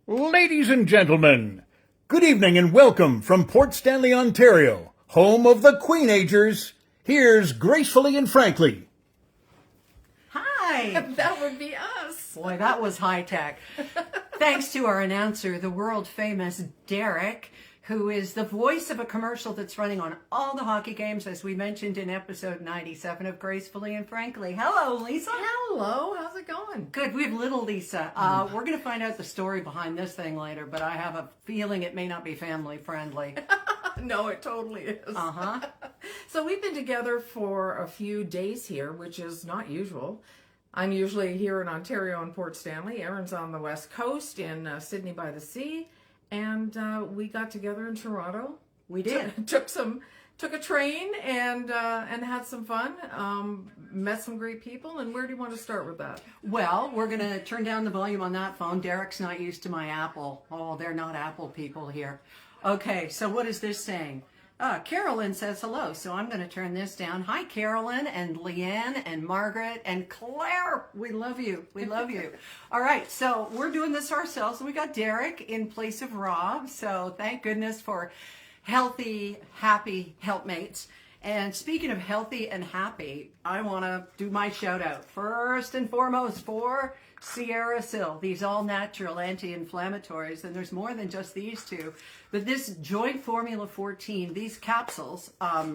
Ladies and gentlemen, good evening and welcome from Port Stanley, Ontario, home of the queenagers. Here's Gracefully and Frankly. Hi! That would be us. Boy, that was high tech. Thanks to our announcer, the world famous Derek, who is the voice of a commercial that's running on all the hockey games, as we mentioned in episode 97 of Gracefully and Frankly. Hello, Lisa. Hello, how's it going? Good. We have little Lisa. We're going to find out the story behind this thing later, but I have a feeling it may not be family friendly. No, it totally is. Uh-huh. So we've been together for a few days here, which is not usual. I'm usually here in Ontario and Port Stanley. Erin's on the West Coast in Sydney by the Sea. And we got together in Toronto. We did. Took a train and had some fun. Met some great people. And where do you want to start with that? Well, we're going to turn down the volume on that phone. Derek's not used to my Apple. Oh, they're not Apple people here. Okay, so what is this saying? Carolyn says hello, so I'm going to turn this down. Hi, Carolyn and Leanne and Margaret and Claire. We love you. We love you. All right, so we're doing this ourselves. We got Derek in place of Rob, so thank goodness for healthy, happy helpmates. And speaking of healthy and happy, I want to do my shout out first and foremost for Sierra Sil, these all natural anti-inflammatories, and there's more than just these two, but this Joint Formula 14, these capsules,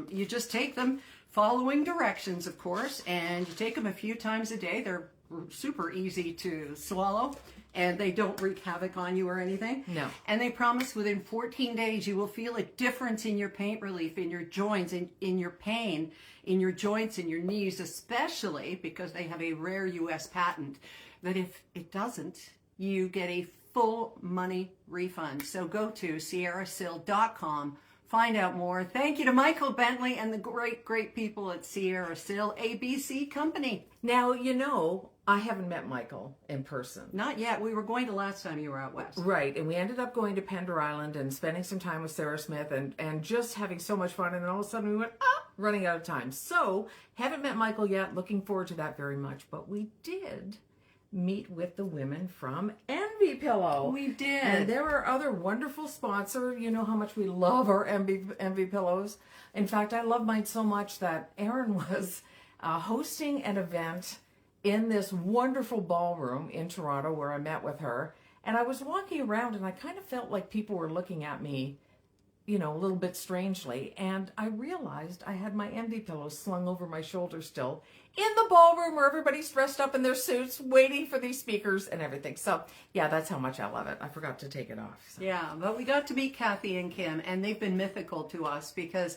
you just take them following directions, of course, and you take them a few times a day. They're super easy to swallow, and they don't wreak havoc on you or anything. No. And they promise within 14 days you will feel a difference in your pain relief, in your joints, in your pain, in your joints, in your knees, especially because they have a rare U.S. patent that if it doesn't, you get a full money refund. So go to sierrasil.com, find out more. Thank you to Michael Bentley and the great, great people at Sierra Sil ABC Company. Now, you know, I haven't met Michael in person. Not yet. We were going to last time you were out west. Right, and we ended up going to Pender Island and spending some time with Sarah Smith and just having so much fun. And then all of a sudden we went, running out of time. So, haven't met Michael yet. Looking forward to that very much. But we did meet with the women from Envy Pillow. We did. And there are other wonderful sponsors. You know how much we love our Envy Pillows. In fact, I love mine so much that Erin was hosting an event in this wonderful ballroom in Toronto where I met with her. And I was walking around and I kind of felt like people were looking at me, you know, a little bit strangely. And I realized I had my Envy pillows slung over my shoulder still in the ballroom where everybody's dressed up in their suits waiting for these speakers and everything. So, yeah, that's how much I love it. I forgot to take it off. So. Yeah, but we got to meet Kathy and Kim, and they've been mythical to us because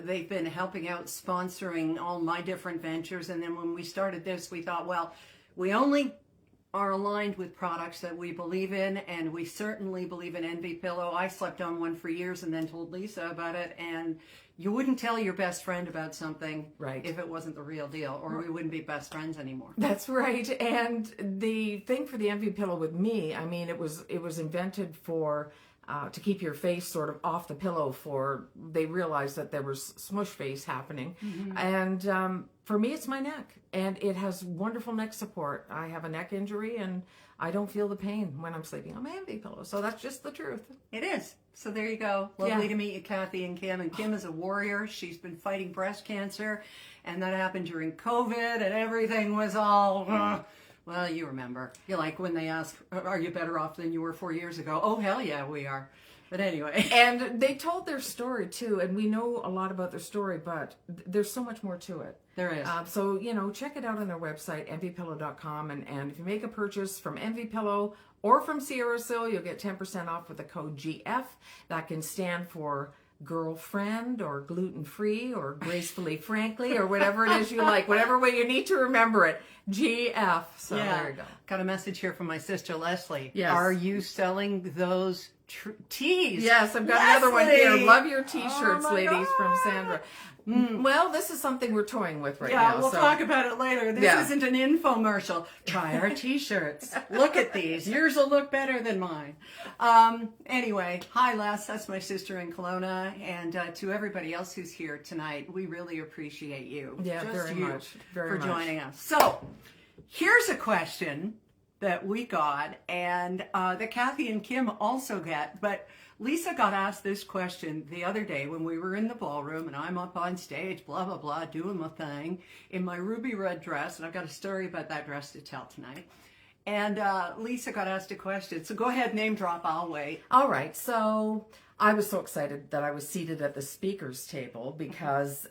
they've been helping out, sponsoring all my different ventures. And then when we started this, we thought, well, we only are aligned with products that we believe in, and we certainly believe in Envy Pillow. I slept on one for years and then told Lisa about it, and you wouldn't tell your best friend about something right. if it wasn't the real deal, or we wouldn't be best friends anymore. That's right. And the thing for the Envy Pillow with me, I mean, it was invented for to keep your face sort of off the pillow. They realized that there was smush face happening. Mm-hmm. And for me, it's my neck. And it has wonderful neck support. I have a neck injury and I don't feel the pain when I'm sleeping on my Envy Pillow. So that's just the truth. It is. So there you go. Lovely to meet you, Kathy and Kim. And Kim is a warrior. She's been fighting breast cancer. And that happened during COVID. And everything was all... Well, you remember. You're like when they ask, are you better off than you were 4 years ago? Oh, hell yeah, we are. But anyway. And they told their story, too. And we know a lot about their story, but there's so much more to it. There is. So, you know, check it out on their website, envypillow.com. And if you make a purchase from Envy Pillow or from Sierra Sil, you'll get 10% off with the code GF. That can stand for girlfriend or gluten-free or gracefully frankly or whatever it is you like, whatever way you need to remember it. GF. So yeah. There you go. Got a message here from my sister Leslie. Yes. Are you selling those tees? Yes, I've got another one here. Love your t-shirts, ladies, from Sandra. Well, this is something we're toying with right now. Yeah, we'll talk about it later. This isn't an infomercial. Try our t-shirts. Look at these. Yours will look better than mine. Anyway, hi Les, that's my sister in Kelowna. And to everybody else who's here tonight, we really appreciate you. Yeah, Just very you much. Very for much. joining us. So, here's a question that we got, and that Kathy and Kim also get. But Lisa got asked this question the other day when we were in the ballroom, and I'm up on stage, blah, blah, blah, doing my thing in my ruby red dress, and I've got a story about that dress to tell tonight. And Lisa got asked a question. So go ahead, name drop, I'll wait. All right, so I was so excited that I was seated at the speaker's table because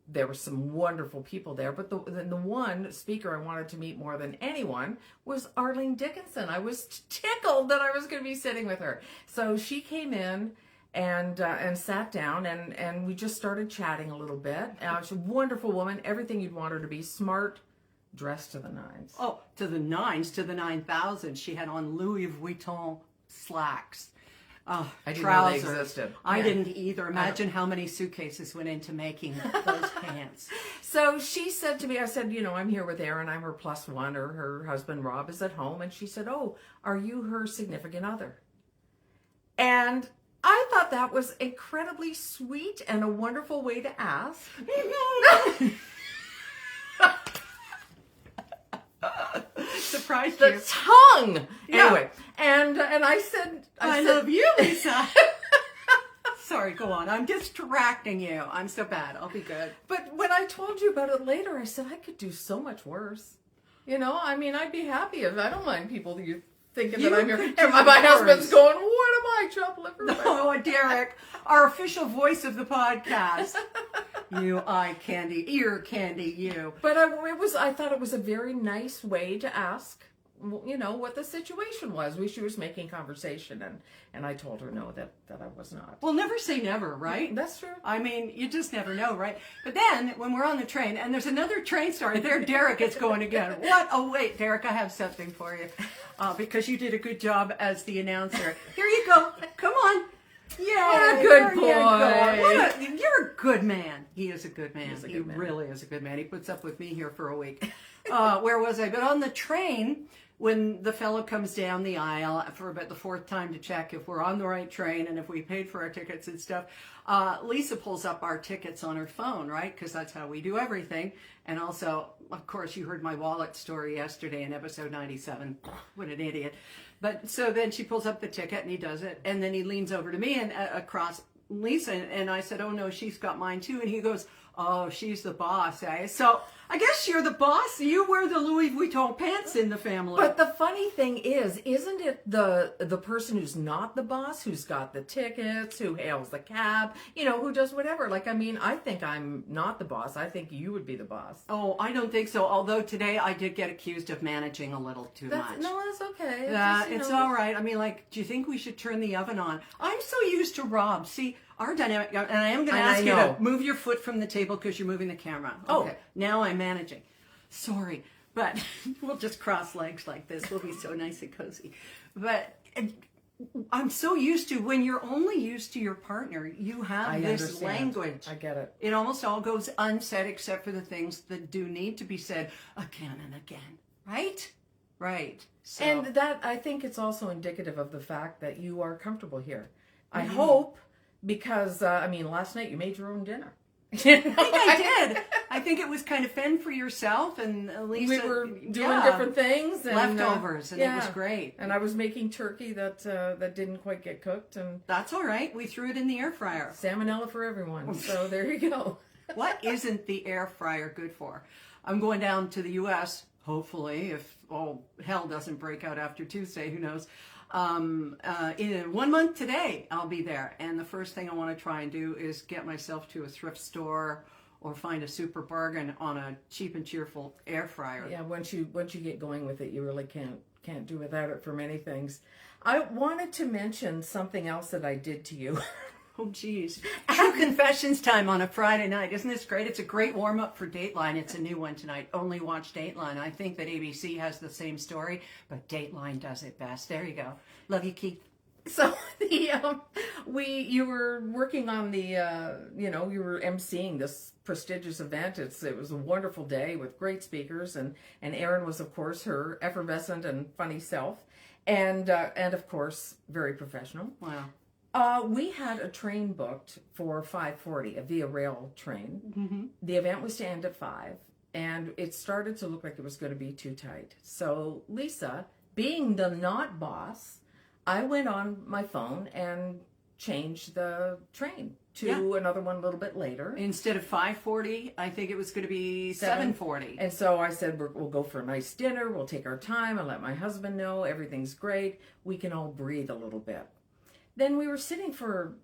there were some wonderful people there. But the one speaker I wanted to meet more than anyone was Arlene Dickinson. I was tickled that I was going to be sitting with her. So she came in and sat down, and we just started chatting a little bit. She's a wonderful woman, everything you'd want her to be, smart, dressed to the nines. Oh, to the nines, to the 9,000. She had on Louis Vuitton slacks. I didn't trousers. know they existed. I didn't either. Imagine how many suitcases went into making those pants. So she said to me, I said, I'm here with Erin. I'm her plus one, or her husband Rob is at home. And she said, oh, are you her significant other? And I thought that was incredibly sweet and a wonderful way to ask. Surprised The you. tongue. Yeah. Anyway, and I said, I love you, Lisa. Sorry, go on. I'm distracting you. I'm so bad. I'll be good. But when I told you about it later, I said I could do so much worse. I'd be happy if I don't mind people thinking You that I'm here. could And do my husband's worse. going, what am I, chopped liver? Oh, Derek, our official voice of the podcast. You eye candy, ear candy, you. But I thought it was a very nice way to ask, what the situation was. She was making conversation, and I told her no, that I was not. Well, never say never, right? That's true. I mean, you just never know, right? But then, when we're on the train, and there's another train story, there Derek is going again. What? Oh, wait, Derek, I have something for you. Because you did a good job as the announcer. Here you go. Come on. Yeah, What a good boy. You're a good man. He is a good man. He is a good man. Really is a good man. He puts up with me here for a week. Where was I? But on the train, when the fellow comes down the aisle for about the fourth time to check if we're on the right train and if we paid for our tickets and stuff, Lisa pulls up our tickets on her phone, right? Because that's how we do everything. And also, of course, you heard my wallet story yesterday in episode 97. What an idiot. But so then she pulls up the ticket and he does it. And then he leans over to me and across Lisa. And I said, oh, no, she's got mine too. And he goes, oh, she's the boss, eh? So I guess you're the boss. You wear the Louis Vuitton pants in the family. But the funny thing is, isn't it the person who's not the boss, who's got the tickets, who hails the cab, who does whatever? I think I'm not the boss. I think you would be the boss. Oh, I don't think so. Although today I did get accused of managing a little too much. No, that's okay. It's all right. I mean, do you think we should turn the oven on? I'm so used to Rob. See, our dynamic, and I am going to ask you to move your foot from the table because you're moving the camera. Okay. Oh. Now I'm managing. Sorry, but we'll just cross legs like this. We'll be so nice and cozy. But I'm so used to, when you're only used to your partner, you have this understand. language. I get it. It almost all goes unsaid except for the things that do need to be said again and again. Right? Right. So. And that, I think it's also indicative of the fact that you are comfortable here. I hope, because, last night you made your own dinner. I think I did. I think it was kind of fend for yourself, and Lisa. We were doing different things. And, leftovers, and it was great. And I was making turkey that didn't quite get cooked. And that's all right. We threw it in the air fryer. Salmonella for everyone. So there you go. What isn't the air fryer good for? I'm going down to the U.S., hopefully, if all hell doesn't break out after Tuesday, who knows. In 1 month today, I'll be there. And the first thing I want to try and do is get myself to a thrift store or find a super bargain on a cheap and cheerful air fryer. Yeah, once you get going with it, you really can't do without it for many things. I wanted to mention something else that I did to you. Oh, geez. True confessions time on a Friday night. Isn't this great? It's a great warm-up for Dateline. It's a new one tonight. Only watch Dateline. I think that ABC has the same story, but Dateline does it best. There you go. Love you, Keith. So you were working on the, you were emceeing this prestigious event. It was a wonderful day with great speakers, and Erin was, of course, her effervescent and funny self, and of course, very professional. Wow. We had a train booked for 5:40, a Via Rail train. Mm-hmm. The event was to end at 5, and it started to look like it was going to be too tight. So Lisa, being the not boss, I went on my phone and changed the train to another one a little bit later. Instead of 5:40, I think it was going to be 7:40. And so I said, we'll go for a nice dinner. We'll take our time. I'll let my husband know everything's great. We can all breathe a little bit. Then we were sitting for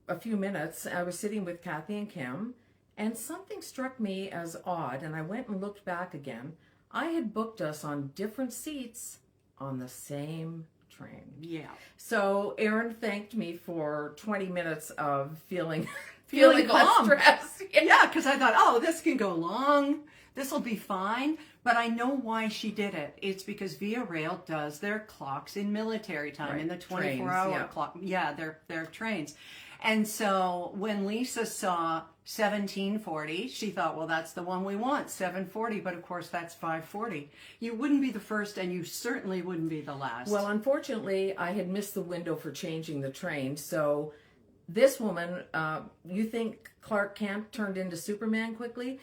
a few minutes. I was sitting with Kathy and Kim, and something struck me as odd, and I went and looked back again. I had booked us on different seats on the same train. Yeah. So Aaron thanked me for 20 minutes of feeling Feeling less calm. stress. Yeah, because I thought, oh, this can go long. This will be fine. But I know why she did it. It's because Via Rail does their clocks in military time, Right. in the Trains, 24-hour clock. Yeah, their trains. And so when Lisa saw 17:40, she thought, well, that's the one we want, 7:40. But of course, that's 5:40. You wouldn't be the first, and you certainly wouldn't be the last. Well, unfortunately, I had missed the window for changing the train. So this woman, you think Clark Kent turned into Superman quickly?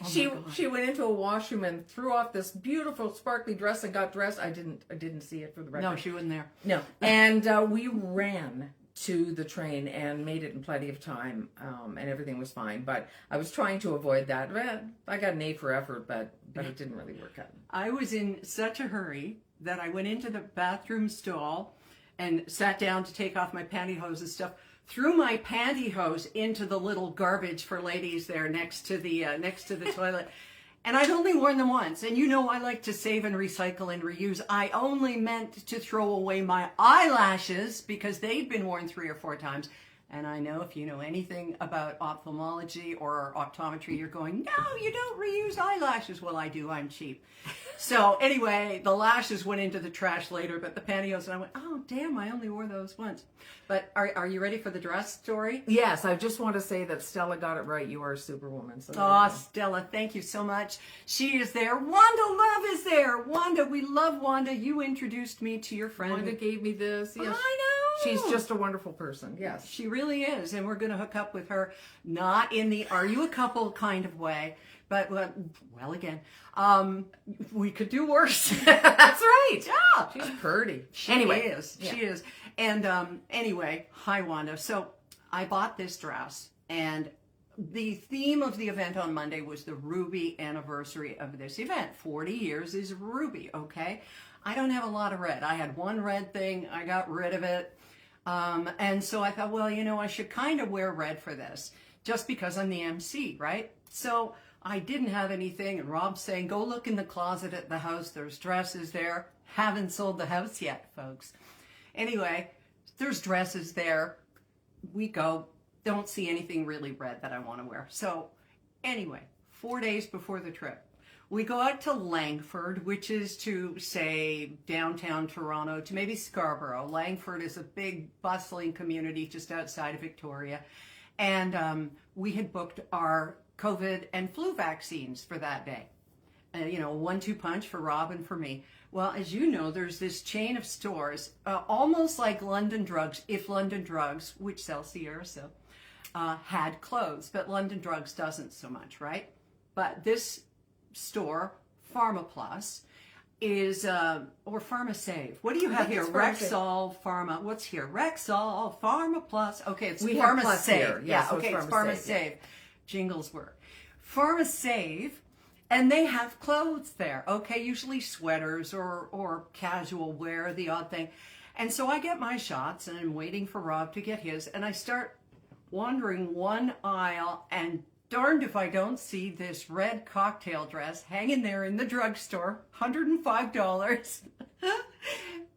She went into a washroom and threw off this beautiful sparkly dress and got dressed. I didn't see it for the record. No, she wasn't there. No. And we ran to the train and made it in plenty of time, and everything was fine. But I was trying to avoid that. Well, I got an A for effort, but it didn't really work out. I was in such a hurry that I went into the bathroom stall and sat down to take off my pantyhose and stuff. Threw my pantyhose into the little garbage for ladies there next to the toilet. And I'd only worn them once. And you know I like to save and recycle and reuse. I only meant to throw away my eyelashes because they'd been worn 3 or 4 times. And I know if you know anything about ophthalmology or optometry, you're going, no, you don't reuse eyelashes. Well, I do. I'm cheap. So anyway, the lashes went into the trash later, but the pantyhose, and I went, oh, damn, I only wore those once. But are you ready for the dress story? Yes, I just want to say that Stella got it right. You are a superwoman. So Oh, Stella, thank you so much. She is there. Wanda Love is there. Wanda, we love Wanda. You introduced me to your friend. Wanda gave me this. Yes. I know. She's just a wonderful person. Yes. She really is. And we're going to hook up with her, not in the are you a couple kind of way, but, well, again, we could do worse. That's right. Yeah. She's pretty. She is. And anyway, hi, Wanda. So I bought this dress, and the theme of the event on Monday was the Ruby anniversary of this event. 40 years is Ruby, okay? I don't have a lot of red. I had one red thing. I got rid of it. And so I thought, well, you know, I should kind of wear red for this just because I'm the MC, right? So I didn't have anything. And Rob's saying, go look in the closet at the house. There's dresses there. Haven't sold the house yet, folks. Anyway, there's dresses there. We go. Don't see anything really red that I want to wear. So anyway, 4 days before the trip, we go out to Langford, which is to, say, downtown Toronto, to maybe Scarborough. Langford is a big, bustling community just outside of Victoria. And we had booked our COVID and flu vaccines for that day. You know, 1-2 punch for Rob and for me. Well, as you know, there's this chain of stores, almost like London Drugs, if London Drugs, which sells Sierra soap, had closed. But London Drugs doesn't so much, right? But this store, PharmaPlus, is, or PharmaSave. What do you have here? Rexall, Pharma. What's here? Rexall, PharmaPlus. Okay, it's PharmaSave. Yeah, okay, it's PharmaSave. Jingles work. PharmaSave, and they have clothes there. Okay, usually sweaters or casual wear, the odd thing. And so I get my shots, and I'm waiting for Rob to get his, and I start wandering one aisle, and darned if I don't see this red cocktail dress hanging there in the drugstore, $105.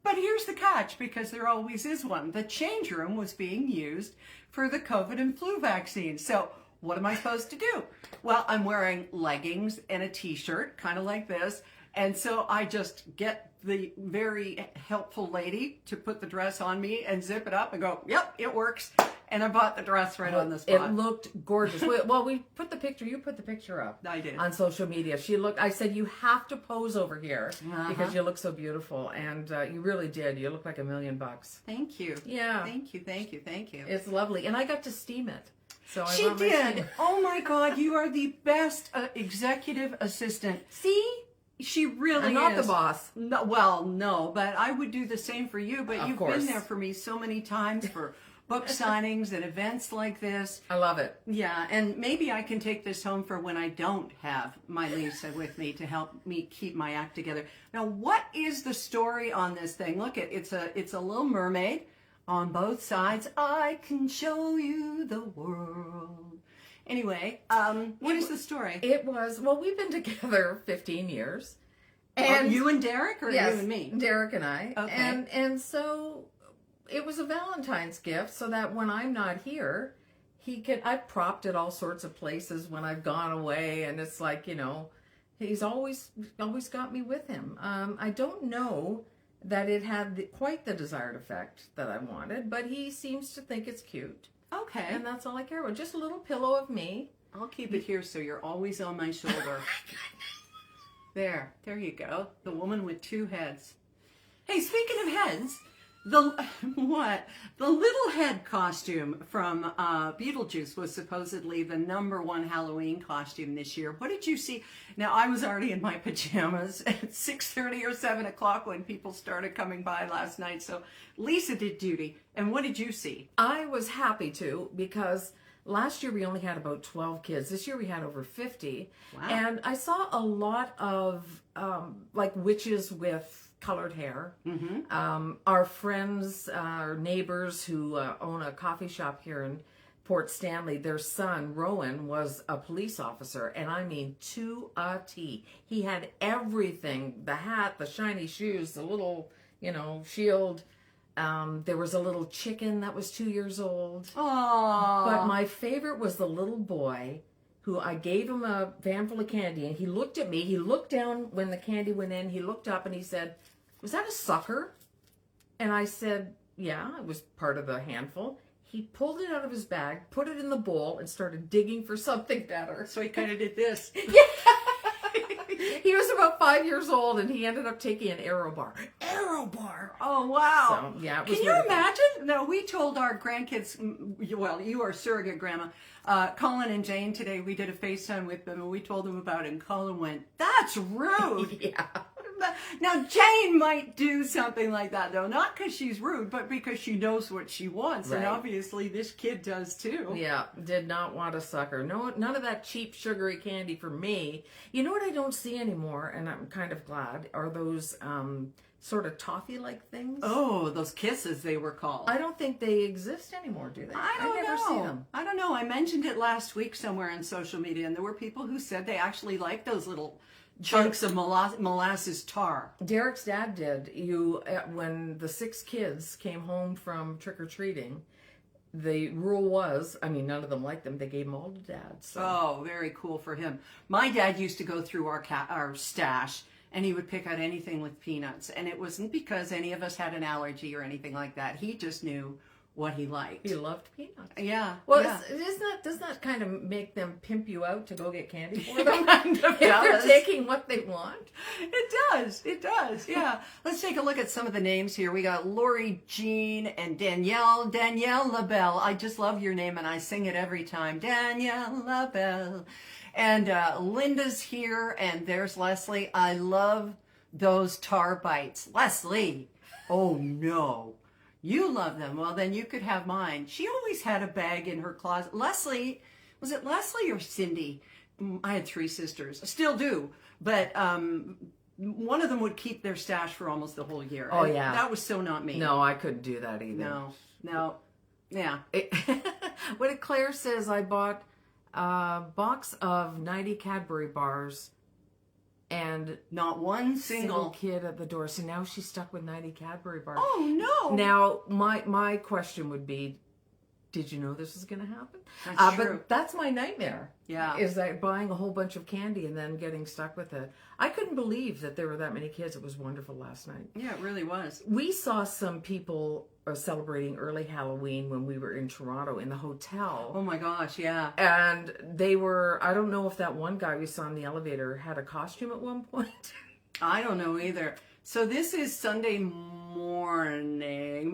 But here's the catch, because there always is one. The change room was being used for the COVID and flu vaccine. So what am I supposed to do? Well, I'm wearing leggings and a t-shirt, kind of like this. And so I just get the very helpful lady to put the dress on me and zip it up and go, yep, it works. And I bought the dress right on the spot. It looked gorgeous. Well, we put the picture, you put the picture up. I did. On social media. I said, you have to pose over here because you look so beautiful. And you really did. You look like $1,000,000. Thank you. Yeah. Thank you. It's lovely. And I got to steam it. So I She brought my did. shoe. Oh my God, you are the best executive assistant. See? She really I'm not is. the boss. No, well, no, but I would do the same for you. But Of you've course. been there for me so many times for book signings and events like this. I love it. Yeah, and maybe I can take this home for when I don't have my Lisa with me to help me keep my act together. Now, what is the story on this thing? Look, it's a little mermaid on both sides. I can show you the world. Anyway, what is the story? It was, well, we've been together 15 years. And you and Derek, or yes, you and me? Derek and I. Okay. And so it was a Valentine's gift so that when I'm not here, I've propped at all sorts of places when I've gone away, and it's like, he's always got me with him. I don't know that it had quite the desired effect that I wanted, but he seems to think it's cute. Okay. And that's all I care about. Just a little pillow of me. I'll keep it here so you're always on my shoulder. There you go. The woman with two heads. Hey, speaking of heads, the little head costume from Beetlejuice was supposedly the #1 Halloween costume this year. What did you see? Now, I was already in my pajamas at 6:30 or 7 o'clock when people started coming by last night. So Lisa did duty. And what did you see? I was happy to, because last year we only had about 12 kids. This year we had over 50. Wow. And I saw a lot of like witches with colored hair. Mm-hmm. Our friends, our neighbors who own a coffee shop here in Port Stanley, their son, Rowan, was a police officer. And I mean, to a T. He had everything, the hat, the shiny shoes, the little, shield. There was a little chicken that was 2 years old. Aww. But my favorite was the little boy who I gave him a van full of candy, and he looked at me. He looked down when the candy went in. He looked up and he said, "Was that a sucker?" And I said, "Yeah, it was part of the handful." He pulled it out of his bag, put it in the bowl, and started digging for something better. So he kind of did this. He was about 5 years old, and he ended up taking an Aero bar. Aero bar! Oh, wow. So, yeah, it was Can you really imagine? No, we told our grandkids, well, you are surrogate grandma, Colin and Jane today, we did a FaceTime with them, and we told them about it, and Colin went, "That's rude." Yeah. Now, Jane might do something like that, though, not because she's rude, but because she knows what she wants, and Right. obviously this kid does too. Yeah, did not want a sucker. No, none of that cheap sugary candy for me. You know what I don't see anymore, and I'm kind of glad, are those sort of toffee-like things. Oh, those kisses, they were called. I don't think they exist anymore, do they? I don't never know. see them. I don't know. I mentioned it last week somewhere on social media, and there were people who said they actually like those little chunks of molasses tar. Derek's dad did. When the 6 kids came home from trick-or-treating, the rule was, none of them liked them. They gave them all to Dad. So. Oh, very cool for him. My dad used to go through our stash, and he would pick out anything with peanuts. And it wasn't because any of us had an allergy or anything like that. He just knew what he liked. He loved peanuts. Yeah. Well, yeah. doesn't that kind of make them pimp you out to go get candy for them? Kind of If they're does. taking what they want. It does, yeah. Let's take a look at some of the names here. We got Lori Jean and Danielle LaBelle. I just love your name, and I sing it every time. Danielle LaBelle. And Linda's here, and there's Leslie. I love those tar bites. Leslie, oh no. You love them. Well, then you could have mine. She always had a bag in her closet. Leslie, was it Leslie or Cindy? I had 3 sisters. I still do. But one of them would keep their stash for almost the whole year. Oh, And yeah. that was so not me. No, I couldn't do that either. No. Yeah. What Claire says, I bought a box of 90 Cadbury bars and Not one single single. kid at the door. So now she's stuck with 90 Cadbury bars. Oh, no. Now, my question would be, did you know this was going to happen? That's true. But that's my nightmare. Yeah. Is that buying a whole bunch of candy and then getting stuck with it. I couldn't believe that there were that many kids. It was wonderful last night. Yeah, it really was. We saw some people celebrating early Halloween when we were in Toronto in the hotel. Oh, my gosh, yeah. And they were, I don't know if that one guy we saw in the elevator had a costume at one point. I don't know either. So this is Sunday morning.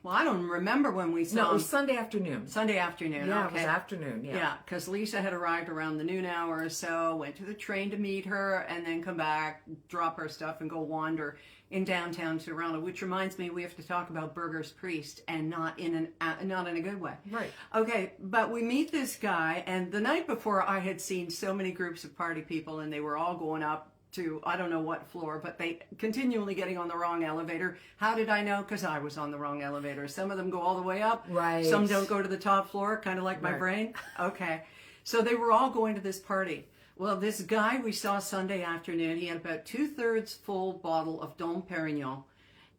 Well, I don't remember when we saw No, it him. was Sunday afternoon. Sunday afternoon. Yeah, okay. it was afternoon. Yeah. Yeah, because Lisa had arrived around the noon hour or so, went to the train to meet her, and then come back, drop her stuff, and go wander in downtown Toronto. Which reminds me, we have to talk about Burger's Priest, and not in a good way. Right. Okay, but we meet this guy, and the night before, I had seen so many groups of party people, and they were all going up to I don't know what floor, but they continually getting on the wrong elevator. How did I know? Because I was on the wrong elevator. Some of them go all the way up. Right. Some don't go to the top floor, kind of like my Right. brain. Okay. So they were all going to this party. Well, this guy we saw Sunday afternoon, he had about 2/3 full bottle of Dom Perignon.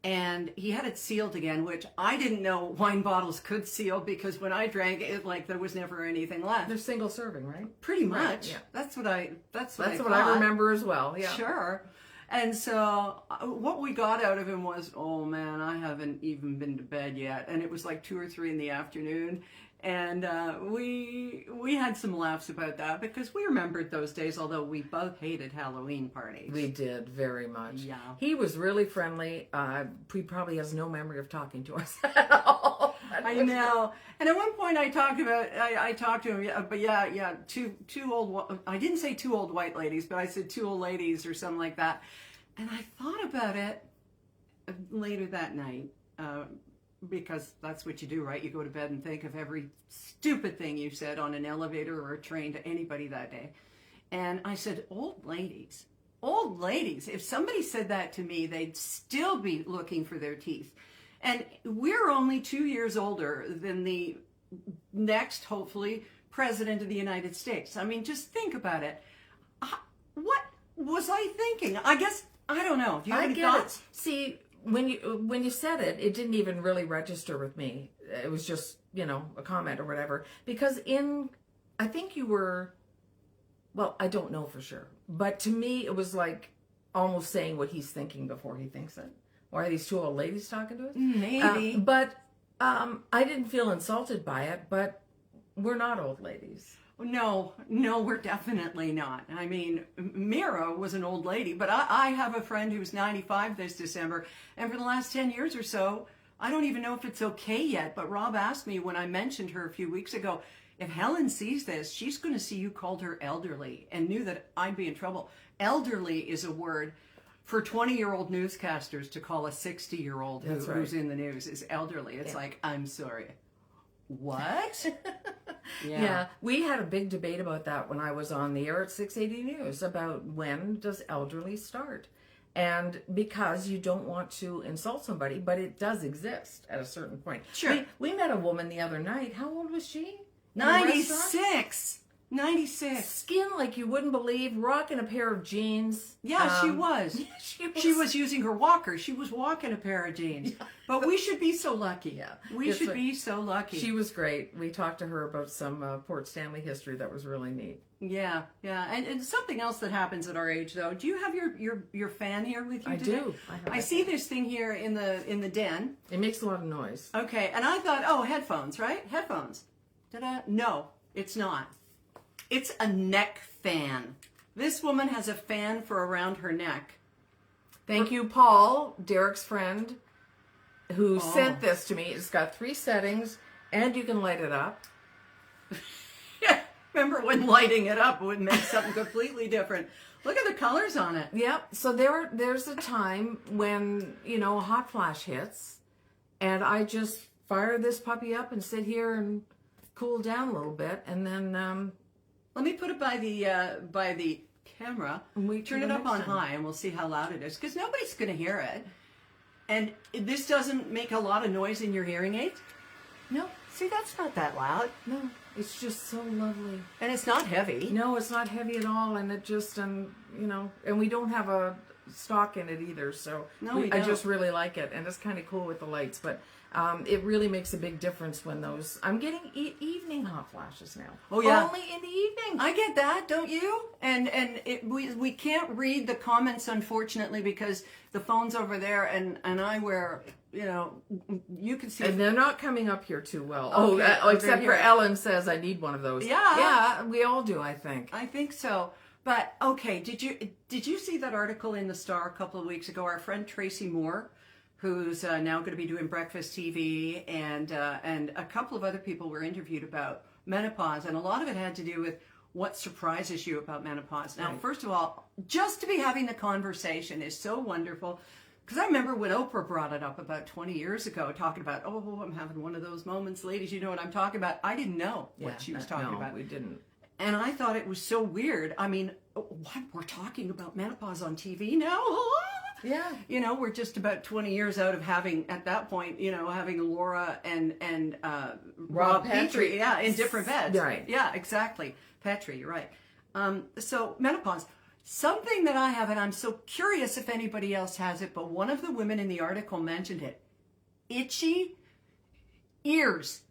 And he had it sealed again, which I didn't know wine bottles could seal, because when I drank it, like, there was never anything left. They're single serving, right? Pretty much. Right, yeah. That's what I That's thought. what I remember as well. Yeah. Sure. And so what we got out of him was, oh man, I haven't even been to bed yet. And it was like 2 or 3 in the afternoon. And we had some laughs about that, because we remembered those days, although we both hated Halloween parties. We did very much. Yeah. He was really friendly. He probably has no memory of talking to us at all. I know. And at one point I talked to him, but yeah, two old, I didn't say 2 old white ladies, but I said 2 old ladies or something like that. And I thought about it later that night, because that's what you do, right? You go to bed and think of every stupid thing you said on an elevator or a train to anybody that day. And I said, old ladies. Old ladies. If somebody said that to me, they'd still be looking for their teeth. And we're only 2 years older than the next, hopefully, president of the United States. I mean, just think about it. What was I thinking? I guess, I don't know. Do you have any thoughts? See, when you said it, it didn't even really register with me. It was just, a comment or whatever. Because I think you were, well, I don't know for sure. But to me, it was like almost saying what he's thinking before he thinks it. Why are these 2 old ladies talking to us? Maybe. But I didn't feel insulted by it, but we're not old ladies. No, we're definitely not. I mean, Mira was an old lady, but I have a friend who's 95 this December, and for the last 10 years or so, I don't even know if it's okay yet, but Rob asked me when I mentioned her a few weeks ago, if Helen sees this, she's going to see you called her elderly, and knew that I'd be in trouble. Elderly is a word for 20-year-old newscasters to call a 60-year-old who's in the news is elderly. It's like, I'm sorry. What? Yeah, we had a big debate about that when I was on the air at 680 News about when does elderly start. And because you don't want to insult somebody, but it does exist at a certain point. Sure. We met a woman the other night. How old was she? 96. 96. Skin like you wouldn't believe, rocking a pair of jeans. Yeah, she was. She was using her walker. She was walking a pair of jeans. Yeah. But we should be so lucky. Yeah. We should be so lucky. She was great. We talked to her about some Port Stanley history that was really neat. Yeah. And something else that happens at our age, though. Do you have your fan here with you today? I do. I see this thing here in the den. It makes a lot of noise. Okay, and I thought, oh, headphones, right? Headphones. No, it's not. It's a neck fan. This woman has a fan for around her neck. Thank you, Paul, Derek's friend, who sent this to me. It's got 3 settings, and you can light it up. Yeah, remember when lighting it up would make something completely different. Look at the colors on it. Yep. So there's a time when, a hot flash hits, and I just fire this puppy up and sit here and cool down a little bit, and then let me put it by the camera. We turn it up on high, and we'll see how loud it is, because nobody's going to hear it. And this doesn't make a lot of noise in your hearing aids. No, see, that's not that loud. No, it's just so lovely. And it's not heavy. No, it's not heavy at all, and it just, and we don't have a stock in it either, so no, we don't. I just really like it, and it's kind of cool with the lights, but it really makes a big difference when those, I'm getting evening hot flashes now. Oh yeah. Only in the evening. I get that, don't you? And we can't read the comments, unfortunately, because the phone's over there, and I wear, you can see. And they're not coming up here too well. Okay. Except for Ellen says I need one of those. Yeah. Yeah, we all do, I think. I think so. But okay, did you see that article in the Star a couple of weeks ago? Our friend Tracy Moore, who's now going to be doing breakfast TV, and a couple of other people were interviewed about menopause, and a lot of it had to do with what surprises you about menopause. Now, first of all, just to be having the conversation is so wonderful. Because I remember when Oprah brought it up about 20 years ago, talking about, oh, I'm having one of those moments, ladies, you know what I'm talking about. I didn't know what she was talking about. No, we didn't. And I thought it was so weird. I mean, what? We're talking about menopause on TV now? Yeah. You know, we're just about 20 years out of having, at that point, you know, having Laura and Rob Petrie, yeah, in different beds. Right. Yeah, exactly. Petrie, you're right. So menopause. Something that I have, and I'm so curious if anybody else has it, but one of the women in the article mentioned it. Itchy ears.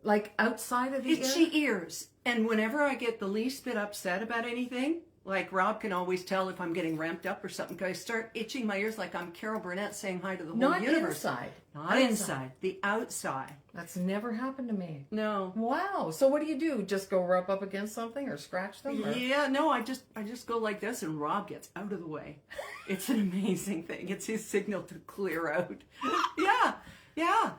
Like outside of the Itchy ears. And whenever I get the least bit upset about anything, like Rob can always tell if I'm getting ramped up or something, because I start itching my ears like I'm Carol Burnett saying hi to the whole Not universe. inside. Not inside. The outside. That's never happened to me. No. Wow. So what do? Just go rub up against something or scratch them? Or? Yeah, no, I just go like this and Rob gets out of the way. It's an amazing thing. It's his signal to clear out. Yeah.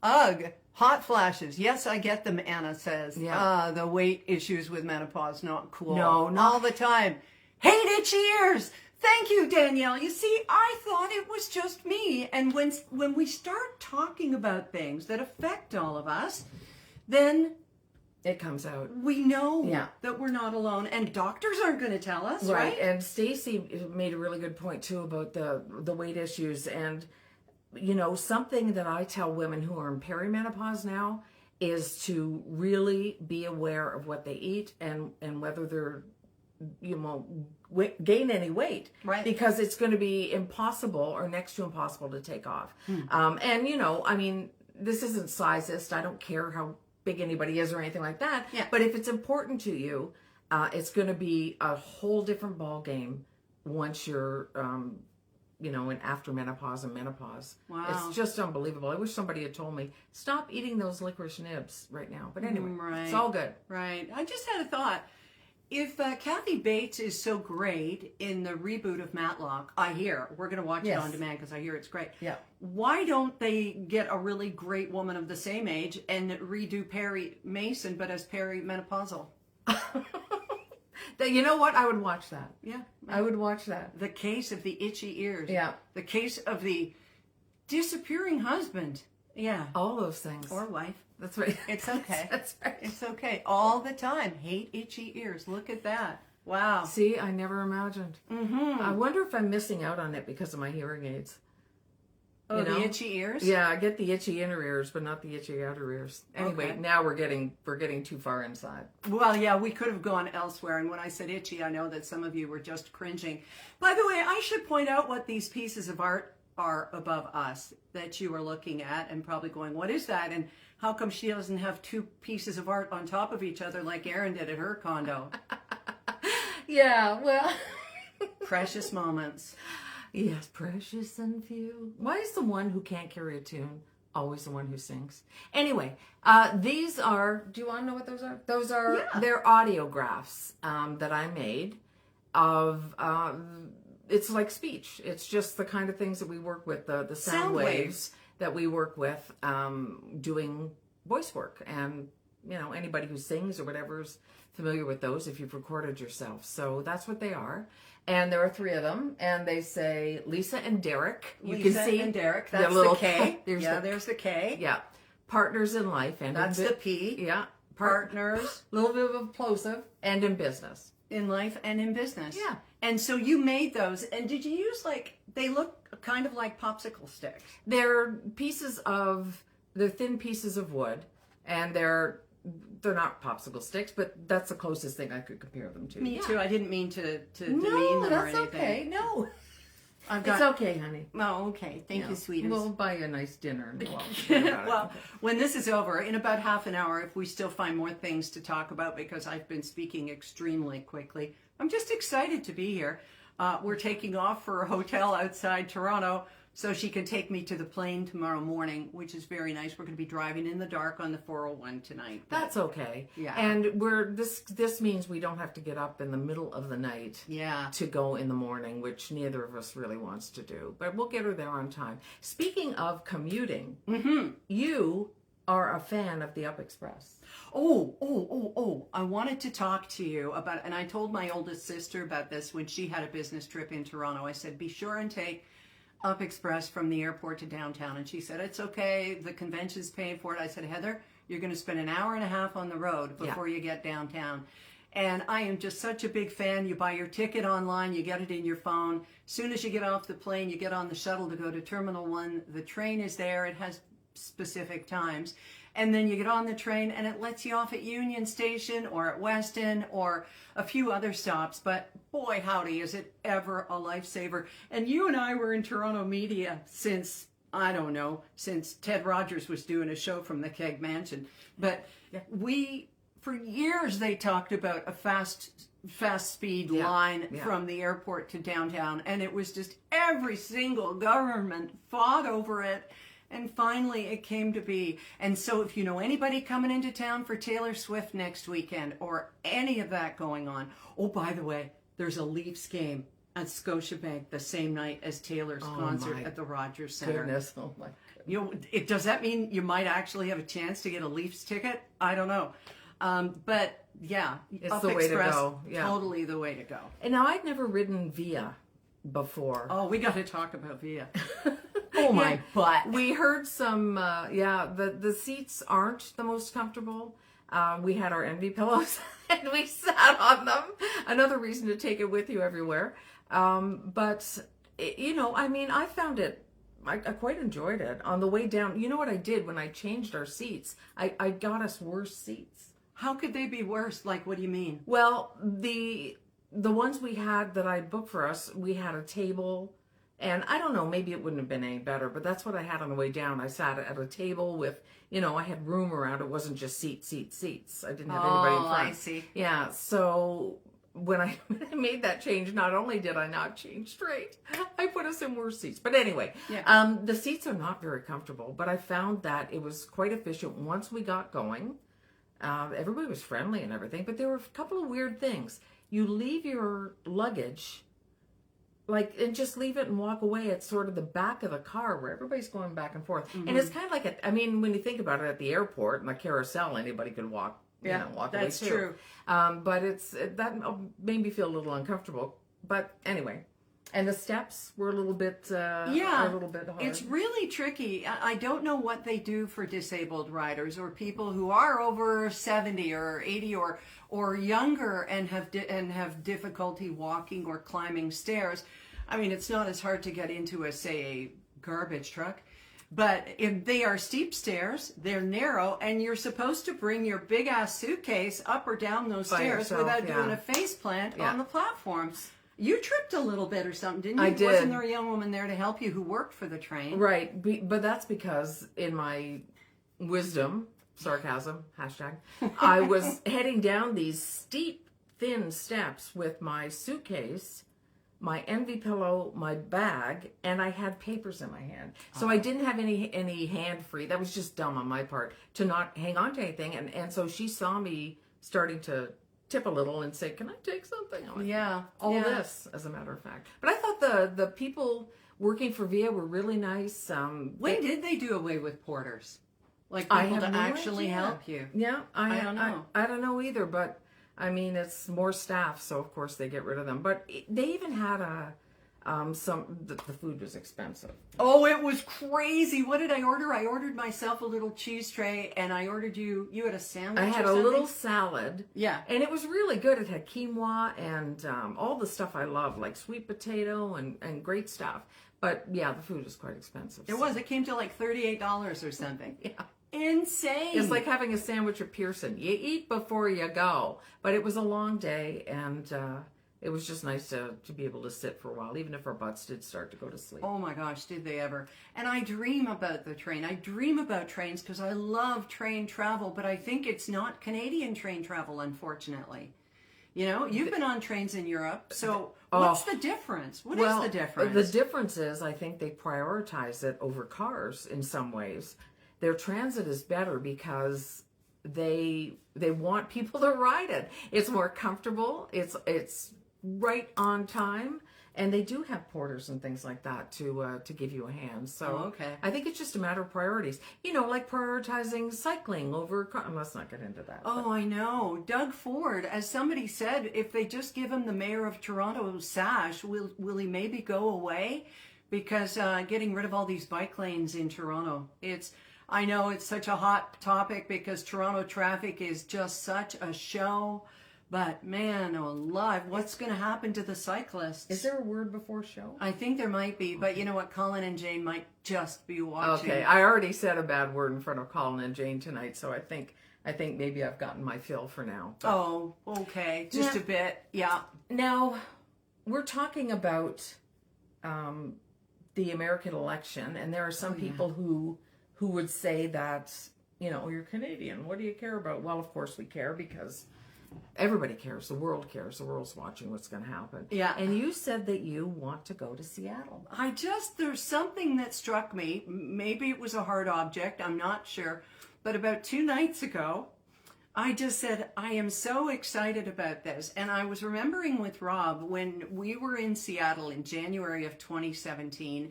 Ugh. Hot flashes. Yes, I get them, Anna says. Yeah. The weight issues with menopause, not cool. No, not all the time. Hate itchy ears. Thank you, Danielle. You see, I thought it was just me. And when we start talking about things that affect all of us, then It comes out. we know Yeah. that we're not alone. And doctors aren't going to tell us, right? And Stacy made a really good point too about the weight issues. And you know, something that I tell women who are in perimenopause now is to really be aware of what they eat and whether they're, you know, gain any weight, Right. Because it's going to be impossible or next to impossible to take off. And you know, I mean, this isn't sizist. I don't care how big anybody is or anything like that. Yeah. But if it's important to you, it's going to be a whole different ball game once you're, you know, in after menopause and menopause. Wow. It's just unbelievable. I wish somebody had told me, stop eating those licorice nibs right now. But anyway, Right. it's all good. Right. I just had a thought. If Kathy Bates is so great in the reboot of Matlock, I hear, we're going to watch Yes. it on demand because I hear it's great. Yeah. Why don't they get a really great woman of the same age and redo Perry Mason, but as Perry menopausal? You know what? I would watch that. Yeah. I would watch that. The case of the itchy ears. Yeah. The case of the disappearing husband. Yeah. All those things. Or wife. That's right. It's okay. That's right. It's okay. All the time. Hate itchy ears. Look at that. Wow. See, I never imagined. Mm-hmm. I wonder if I'm missing out on it because of my hearing aids. Oh, You the know? itchy ears? Yeah, I get the itchy inner ears, but not the itchy outer ears. Anyway, Okay. now we're getting too far inside. Well, yeah, we could have gone elsewhere. And when I said itchy, I know that some of you were just cringing. By the way, I should point out what these pieces of art are above us that you are looking at and probably going, what is that? And how come she doesn't have two pieces of art on top of each other like Erin did at her condo? Yeah, well. Precious moments. Yes, precious and few. Why is the one who can't carry a tune always the one who sings? Anyway, these are, do you want to know what those are? Those are, Yeah. they're audiographs that I made of, it's like speech. It's just the kind of things that we work with, the sound waves that we work with doing voice work. And, you know, anybody who sings or whatever is familiar with those if you've recorded yourself. So that's what they are. And there are three of them, and they say Lisa and Derek. You Lisa can see and Derek. their That's little the K. There's There's the K. yeah, partners in life, and That's in the P. Yeah, Partners little bit of plosive, and in business. in life and in business. Yeah. And so you made those, and did you use they look kind of like popsicle sticks? They're thin pieces of wood, and they're not popsicle sticks, but that's the closest thing I could compare them to. Me too. I didn't mean to demean No, them or that's anything. okay. No, I've it's got. okay, honey. Oh, okay. Thank you, sweetest. We'll buy you a nice dinner. And we'll forget about it. Well, when this is over, in about half an hour, if we still find more things to talk about, because I've been speaking extremely quickly, I'm just excited to be here. We're taking off for a hotel outside Toronto so she can take me to the plane tomorrow morning, which is very nice. We're going to be driving in the dark on the 401 tonight. That's okay. Yeah. And this means we don't have to get up in the middle of the night to go in the morning, which neither of us really wants to do. But we'll get her there on time. Speaking of commuting, you are a fan of the Up Express. Oh, I wanted to talk to you about, and I told my oldest sister about this when she had a business trip in Toronto. I said, be sure and take Up Express from the airport to downtown. And she said, it's okay, the convention's paying for it. I said, Heather, you're going to spend an hour and a half on the road before you get downtown. And I am just such a big fan. You buy your ticket online, you get it in your phone. As soon as you get off the plane, you get on the shuttle to go to Terminal 1. The train is there. It has specific times. And then you get on the train and it lets you off at Union Station or at Weston or a few other stops. But boy, howdy, is it ever a lifesaver. And you and I were in Toronto media since, I don't know, since Ted Rogers was doing a show from the Keg Mansion. But for years, they talked about a fast speed line from the airport to downtown. And it was just every single government fought over it. And finally, it came to be. And so if you know anybody coming into town for Taylor Swift next weekend or any of that going on, oh, by the way, there's a Leafs game at Scotiabank the same night as Taylor's concert at the Rogers Centre. Goodness, oh my goodness. Does that mean you might actually have a chance to get a Leafs ticket? I don't know. But yeah, it's Up the way Express, to go. Yeah. Totally the way to go. And now I'd never ridden Via before. Oh, we got to talk about Via. Oh my butt. We heard some, the seats aren't the most comfortable. We had our envy pillows and we sat on them. Another reason to take it with you everywhere. But I found it, I quite enjoyed it. On the way down, you know what I did when I changed our seats? I got us worse seats. How could they be worse? Like, what do you mean? Well, the ones we had that I booked for us, we had a table. And I don't know, maybe it wouldn't have been any better, but that's what I had on the way down. I sat at a table with, I had room around. It wasn't just seats. I didn't have anybody in front. I see. Yeah, so when I made that change, not only did I not change straight, I put us in worse seats. But anyway, the seats are not very comfortable, but I found that it was quite efficient once we got going. Everybody was friendly and everything, but there were a couple of weird things. You leave your luggage and just leave it and walk away at sort of the back of the car where everybody's going back and forth. Mm-hmm. And it's kind of like, when you think about it, at the airport, in the carousel, anybody could walk, walk away too. That's true. But that made me feel a little uncomfortable. But anyway, and the steps were a little bit hard. It's really tricky. I don't know what they do for disabled riders or people who are over 70 or 80 or younger and have difficulty walking or climbing stairs. I mean, it's not as hard to get into a garbage truck, but if they are steep stairs, they're narrow, and you're supposed to bring your big ass suitcase up or down those stairs without doing a face plant on the platform. You tripped a little bit or something, didn't you? I did. Wasn't there a young woman there to help you who worked for the train? Right, but that's because in my wisdom, sarcasm, hashtag, I was heading down these steep, thin steps with my suitcase, my envy pillow, my bag, and I had papers in my hand. So I didn't have any hand free. That was just dumb on my part to not hang on to anything. And so she saw me starting to tip a little and say, "Can I take something?" I went, this, as a matter of fact. But I thought the people working for Via were really nice. When did they do away with porters? Like people to actually help you? Yeah, I don't know. I don't know either, but it's more staff, so of course they get rid of them. But they even had the food was expensive. Oh, it was crazy. What did I order? I ordered myself a little cheese tray, and I ordered you had a sandwich. I had a little salad. Yeah. And it was really good. It had quinoa and all the stuff I love, like sweet potato and great stuff. But yeah, the food was quite expensive. It was. It came to like $38 or something. Yeah. Insane. It's like having a sandwich at Pearson. You eat before you go. But it was a long day, and it was just nice to be able to sit for a while, even if our butts did start to go to sleep. Oh my gosh, did they ever. And I dream about the train. I dream about trains because I love train travel, but I think it's not Canadian train travel, unfortunately. You know, you've been on trains in Europe, so what's the difference? What is the difference? The difference is I think they prioritize it over cars in some ways. Their transit is better because they want people to ride it. It's more comfortable. It's right on time, and they do have porters and things like that to give you a hand. So I think it's just a matter of priorities. You know, like prioritizing cycling over. Let's not get into that. Oh, I know. Doug Ford, as somebody said, if they just give him the mayor of Toronto's sash, will he maybe go away? Because getting rid of all these bike lanes in Toronto, I know it's such a hot topic because Toronto traffic is just such a show. But man, alive, what's going to happen to the cyclists? Is there a word before show? I think there might be, but you know what? Colin and Jane might just be watching. Okay, I already said a bad word in front of Colin and Jane tonight, so I think maybe I've gotten my fill for now. But. Oh, okay, just a bit, yeah. Now, we're talking about the American election, and there are some people who would say that, you know, you're Canadian. What do you care about? Well, of course we care because everybody cares. The world cares. The world's watching what's going to happen. Yeah. And you said that you want to go to Seattle. There's something that struck me. Maybe it was a hard object. I'm not sure. But about 2 nights ago, I just said, I am so excited about this. And I was remembering with Rob when we were in Seattle in January of 2017.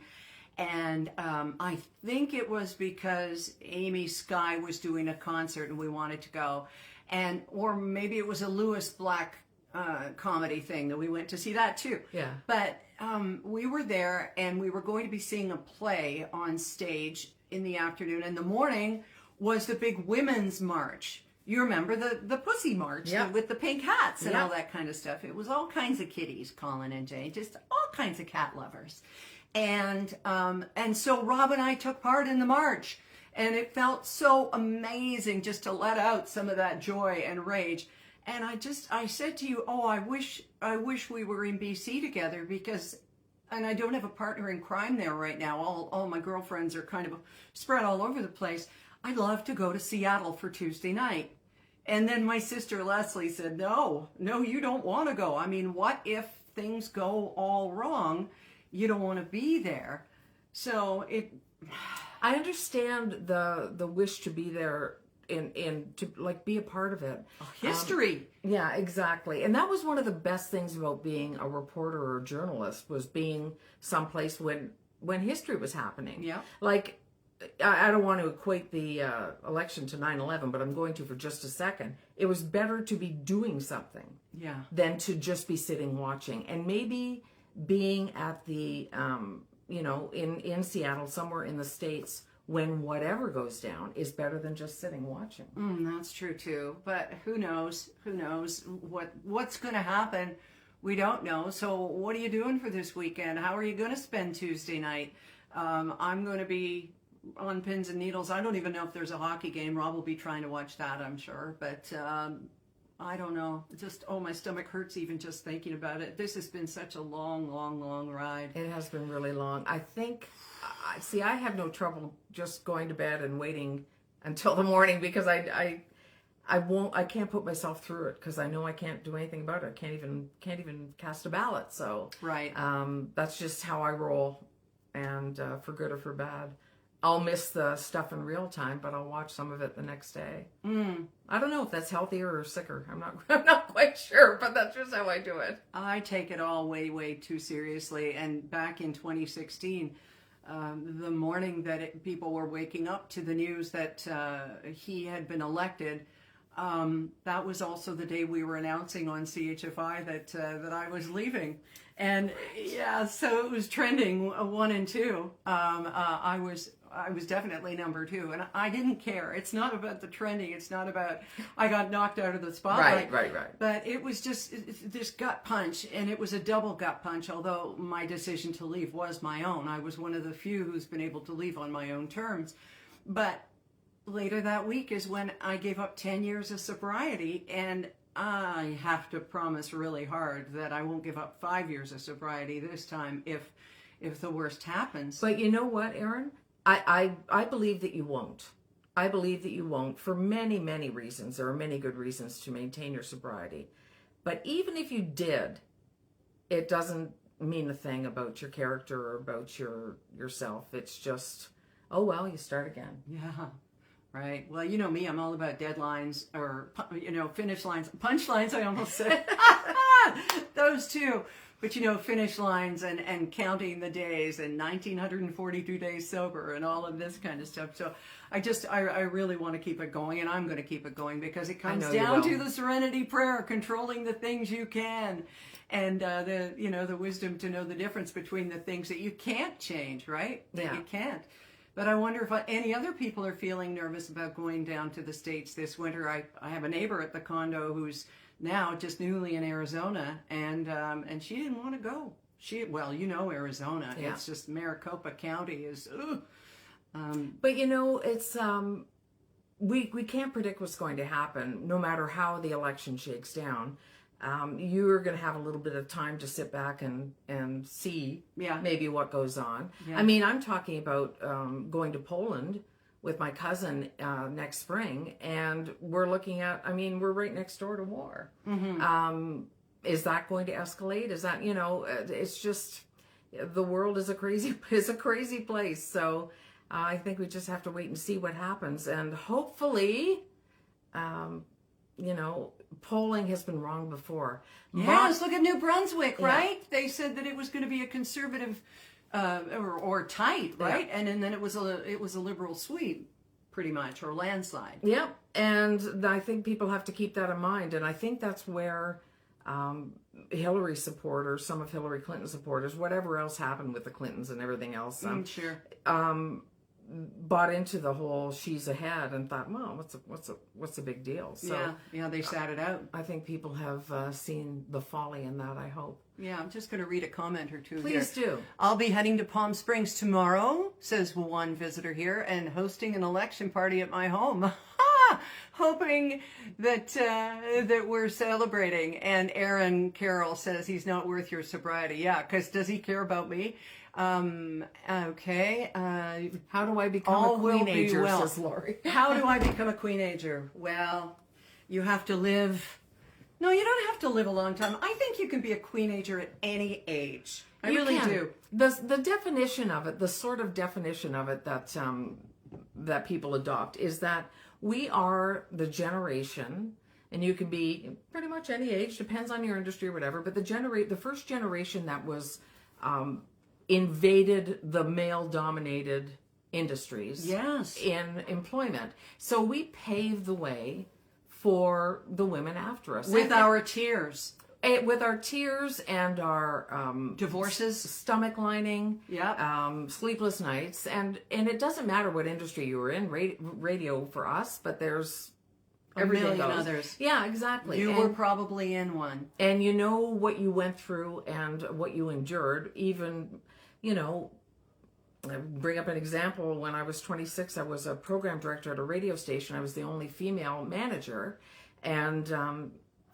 And I think it was because Amy Sky was doing a concert and we wanted to go. Or maybe it was a Lewis Black comedy thing that we went to see that too. Yeah. But we were there and we were going to be seeing a play on stage in the afternoon. And the morning was the big women's march. You remember the Pussy March with the pink hats and all that kind of stuff. It was all kinds of kitties, Colin and Jane, just all kinds of cat lovers. And so Rob and I took part in the march. And it felt so amazing just to let out some of that joy and rage. And I said to you, oh, I wish we were in BC together and I don't have a partner in crime there right now. All my girlfriends are kind of spread all over the place. I'd love to go to Seattle for Tuesday night. And then my sister Leslie said, no, you don't want to go. I mean, what if things go all wrong? You don't want to be there. So I understand the wish to be there and to like be a part of it. History. Yeah, exactly. And that was one of the best things about being a reporter or a journalist was being someplace when history was happening. Yeah. Like, I don't want to equate the election to 9/11, but I'm going to for just a second. It was better to be doing something than to just be sitting watching. And maybe being at the, in Seattle, somewhere in the States, when whatever goes down is better than just sitting watching. That's true too. But who knows? Who knows what's going to happen? We don't know. So what are you doing for this weekend? How are you going to spend Tuesday night? I'm going to be on pins and needles. I don't even know if there's a hockey game. Rob will be trying to watch that, I'm sure. But I don't know. My stomach hurts even just thinking about it. This has been such a long ride. It has been really long. I think, I have no trouble just going to bed and waiting until the morning because I can't put myself through it because I know I can't do anything about it. I can't even cast a ballot. So right. That's just how I roll, and for good or for bad. I'll miss the stuff in real time, but I'll watch some of it the next day. I don't know if that's healthier or sicker. I'm not quite sure, but that's just how I do it. I take it all way too seriously. And back in 2016, the morning that people were waking up to the news that he had been elected, that was also the day we were announcing on CHFI that I was leaving. And yeah, so it was trending 1 and 2. I was definitely number 2, and I didn't care. It's not about the trending. It's not about I got knocked out of the spotlight. Right. But it was just this gut punch, and it was a double gut punch, although my decision to leave was my own. I was one of the few who's been able to leave on my own terms. But later that week is when I gave up 10 years of sobriety, and I have to promise really hard that I won't give up 5 years of sobriety this time if the worst happens. But you know what, Erin? I believe that you won't. I believe that you won't for many reasons. There are many good reasons to maintain your sobriety. But even if you did, it doesn't mean a thing about your character or about yourself. It's just, oh well, you start again. Yeah. Right. Well, you know me, I'm all about deadlines or, finish lines, punchlines, I almost said. Those two. But, finish lines and counting the days and 1,942 days sober and all of this kind of stuff. So I really want to keep it going, and I'm going to keep it going because it comes down to the serenity prayer, controlling the things you can. And the wisdom to know the difference between the things that you can't change, right? That you can't. But I wonder if any other people are feeling nervous about going down to the States this winter. I have a neighbor at the condo who's now just newly in Arizona, and she didn't want to go. Arizona. Yeah. It's just Maricopa County is. But it's we can't predict what's going to happen, no matter how the election shakes down. You're going to have a little bit of time to sit back and see maybe what goes on. Yeah. I mean, I'm talking about going to Poland with my cousin next spring, and we're looking at, we're right next door to war. Mm-hmm. Is that going to escalate? Is that, it's just, the world is a crazy place. So I think we just have to wait and see what happens. And hopefully, polling has been wrong before. Yes, look at New Brunswick, right? They said that it was going to be a conservative or tight, right? Yeah. And then it was a liberal sweep, pretty much, or landslide. Yeah, and I think people have to keep that in mind. And I think that's where Hillary supporters, some of Hillary Clinton supporters, whatever else happened with the Clintons and everything else, sure. Bought into the whole she's ahead and thought, well, what's a big deal? So they sat it out. I think people have seen the folly in that, I hope. Yeah, I'm just going to read a comment or two. Please here. do. I'll be heading to Palm Springs tomorrow, says one visitor here, and hosting an election party at my home. Hoping that we're celebrating. And Aaron Carroll says he's not worth your sobriety. Yeah, because does he care about me? Okay. How do I become a queenager, says Lori. How do I become a queenager? Well, you have to live. No, you don't have to live a long time. I think you can be a queenager at any age. I really do. The definition of it, the sort of definition of it that people adopt is that we are the generation, and you can be pretty much any age, depends on your industry or whatever, but the first generation that was invaded the male-dominated industries in employment. So we paved the way for the women after us. With our tears. With our tears and our divorces, stomach lining, sleepless nights, and it doesn't matter what industry you were in, radio for us, but there's a million others. Yeah, exactly. You were probably in one. And you know what you went through and what you endured. Even, I bring up an example. When I was 26, I was a program director at a radio station. I was the only female manager, and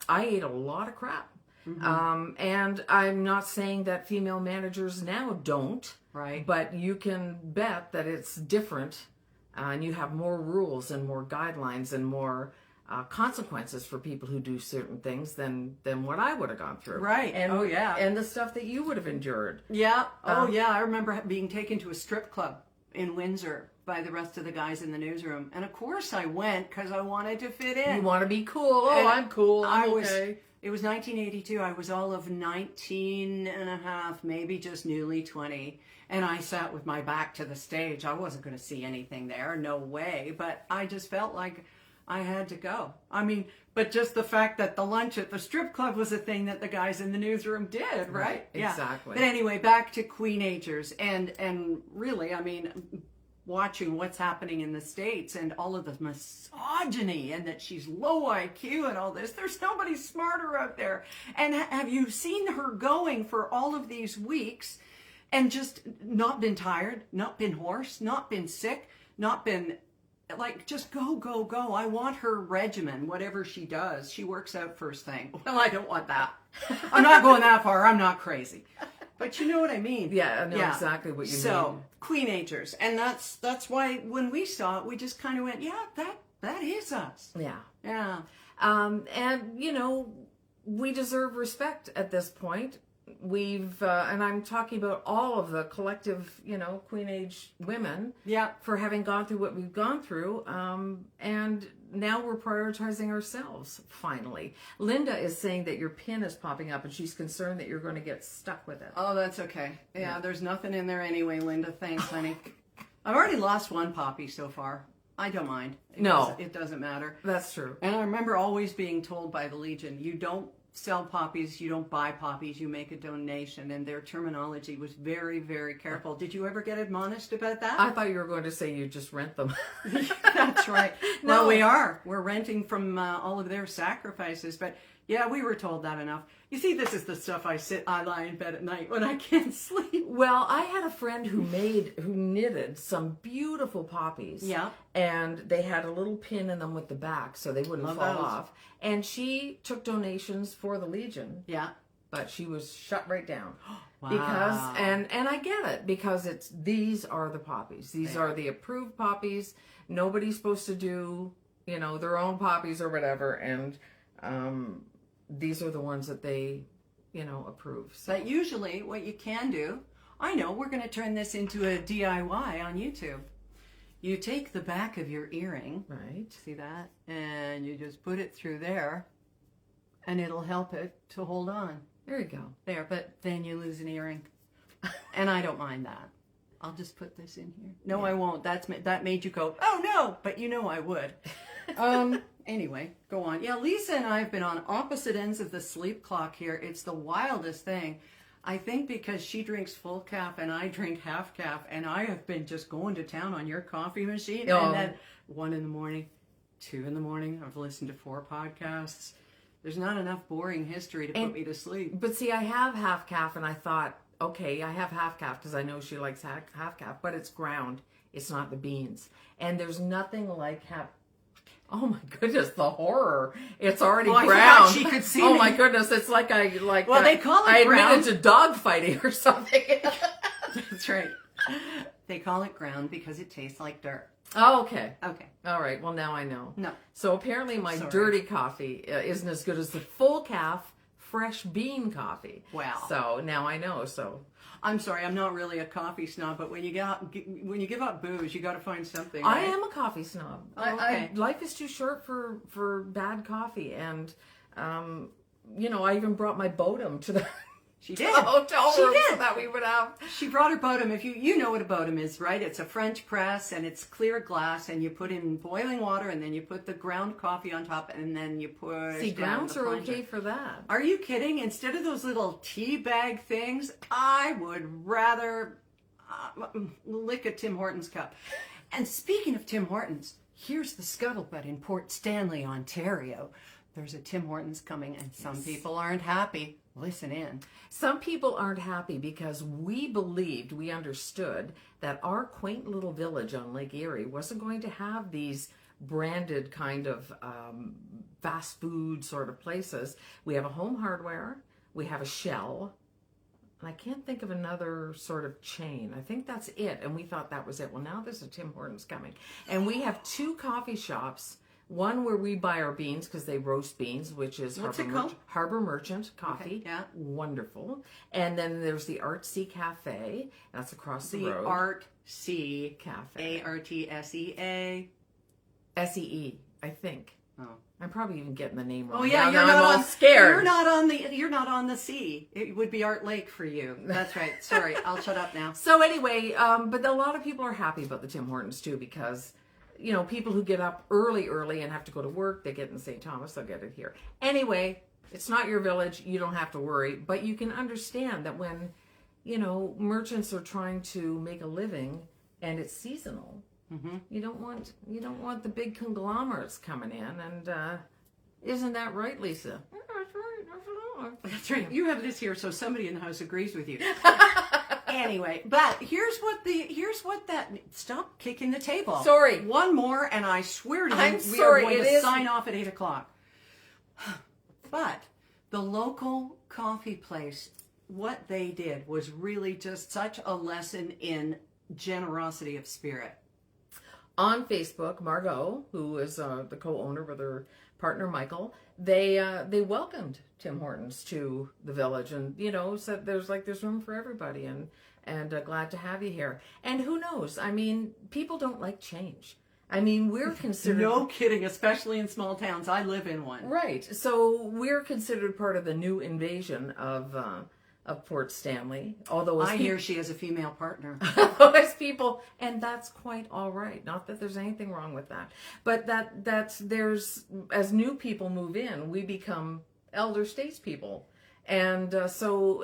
I ate a lot of crap. Mm-hmm. And I'm not saying that female managers now don't, right? But you can bet that it's different, and you have more rules and more guidelines and more consequences for people who do certain things than what I would have gone through. Right. And, and the stuff that you would have endured. Yeah. I remember being taken to a strip club in Windsor by the rest of the guys in the newsroom. And of course I went because I wanted to fit in. You want to be cool. Oh, I'm cool. It was 1982. I was all of 19 and a half, maybe just newly 20. And I sat with my back to the stage. I wasn't going to see anything there. No way. But I just felt like I had to go. But just the fact that the lunch at the strip club was a thing that the guys in the newsroom did, right? Yeah. Exactly. But anyway, back to queenagers. And really, watching what's happening in the States and all of the misogyny and that she's low IQ and all this. There's nobody smarter out there. And have you seen her going for all of these weeks and just not been tired, not been hoarse, not been sick, not been just go, go, go. I want her regimen, whatever she does. She works out first thing. Well, I don't want that. I'm not going that far. I'm not crazy. But you know what I mean. Yeah, I know exactly what you mean. So, queenagers. And that's why when we saw it, we just kind of went, that is us. Yeah. Yeah. And, we deserve respect at this point. We've, and I'm talking about all of the collective, Queen Age women, Yeah. for having gone through what we've gone through, and now we're prioritizing ourselves. Finally, Linda is saying that your pin is popping up, and she's concerned that you're going to get stuck with it. Oh, that's okay. Yeah, there's nothing in there anyway, Linda. Thanks, honey. I've already lost one poppy so far. I don't mind. It doesn't matter. That's true. And I remember always being told by the Legion, you don't sell poppies, you don't buy poppies, you make a donation. And their terminology was very, very careful. Did you ever get admonished about that? I thought you were going to say you just rent them. That's right. No. Well, we are. We're renting from all of their sacrifices. But yeah, we were told that enough. You see, this is the stuff I lie in bed at night when I can't sleep. Well, I had a friend who knitted some beautiful poppies. Yeah. And they had a little pin in them with the back so they wouldn't fall those. off. And she took donations for the Legion. Yeah. But she was shut right down. Wow. Because, and I get it, because these are the poppies. These are the approved poppies. Nobody's supposed to do, their own poppies or whatever. And, these are the ones that they, approve. So. But usually what you can do, I know, we're going to turn this into a DIY on YouTube. You take the back of your earring, right? See that? And you just put it through there, and it'll help it to hold on. There you go. There, but then you lose an earring. And I don't mind that. I'll just put this in here. No, I won't. That made you go, oh no, but I would. Anyway, go on. Yeah, Lisa and I have been on opposite ends of the sleep clock here. It's the wildest thing. I think because she drinks full calf and I drink half calf, and I have been just going to town on your coffee machine. Oh. And then 1 a.m, 2 a.m, I've listened to 4 podcasts. There's not enough boring history to put me to sleep. But see, I have half calf, and I thought, okay, I have half calf because I know she likes half calf, but it's ground. It's not the beans. And there's nothing like oh my goodness, the horror. It's already I ground. forgot she could see Oh me. my goodness, it's like Well, they call it I ground. admitted to dog fighting or something. That's right. They call it ground because it tastes like dirt. Oh, okay. Okay. All right. Well, now I know. No. So apparently my Sorry. dirty coffee isn't as good as the full calf fresh bean coffee. Wow. So now I know. So I'm sorry, I'm not really a coffee snob, but when you give up booze, you got to find something. I Right? am a coffee snob. Oh, okay. Life is too short for bad coffee, and I even brought my Bodum to the She did. hotel She room did. so that we would have. She brought her Bodum. If you know what a Bodum is, right? It's a French press, and it's clear glass, and you put in boiling water, and then you put the ground coffee on top, and then you push See, down grounds the are plunger. okay for that. Are you kidding? Instead of those little tea bag things, I would rather lick a Tim Hortons cup. And speaking of Tim Hortons, here's the scuttlebutt in Port Stanley, Ontario. There's a Tim Hortons coming, and some people aren't happy. Listen in. Some people aren't happy because we understood that our quaint little village on Lake Erie wasn't going to have these branded kind of fast food sort of places. We have a Home Hardware, we have a Shell, and I can't think of another sort of chain. I think that's it, and we thought that was it. Well, now there's a Tim Hortons coming. And we have 2 coffee shops. One where we buy our beans because they roast beans, which is What's it called? Harbor Merchant Coffee. Okay, yeah. Wonderful. And then there's the Artsea Cafe. That's across the road. Artsea Cafe. Artsea. SEE, I think. Oh. I'm probably even getting the name wrong. Oh yeah, now you're that I'm not all on. scared. You're not on the sea. It would be Art Lake for you. That's right. Sorry, I'll shut up now. So anyway, but a lot of people are happy about the Tim Hortons too because people who get up early and have to go to work, they get in St. Thomas, they'll get it here. Anyway, it's not your village. You don't have to worry, but you can understand that when, merchants are trying to make a living and it's seasonal, you don't want the big conglomerates coming in. And isn't that right, Lisa? That's right. That's right. You have this here, so somebody in the house agrees with you. Anyway, but here's what that. Stop kicking the table. Sorry. One more, and I swear to you, I'm we sorry, are going it to is- sign off at 8:00. But the local coffee place, what they did was really just such a lesson in generosity of spirit. on Facebook, Margot, who is the co-owner with her partner Michael, they welcomed Tim Hortons to the village, and said there's room for everybody, and glad to have you here. And who knows? I mean, people don't like change. I mean, we're considered... No kidding, especially in small towns. I live in one. Right. So we're considered part of the new invasion of Port Stanley. Although I hear she has a female partner. As people, and that's quite all right. Not that there's anything wrong with that, but there's as new people move in, we become elder statespeople, and so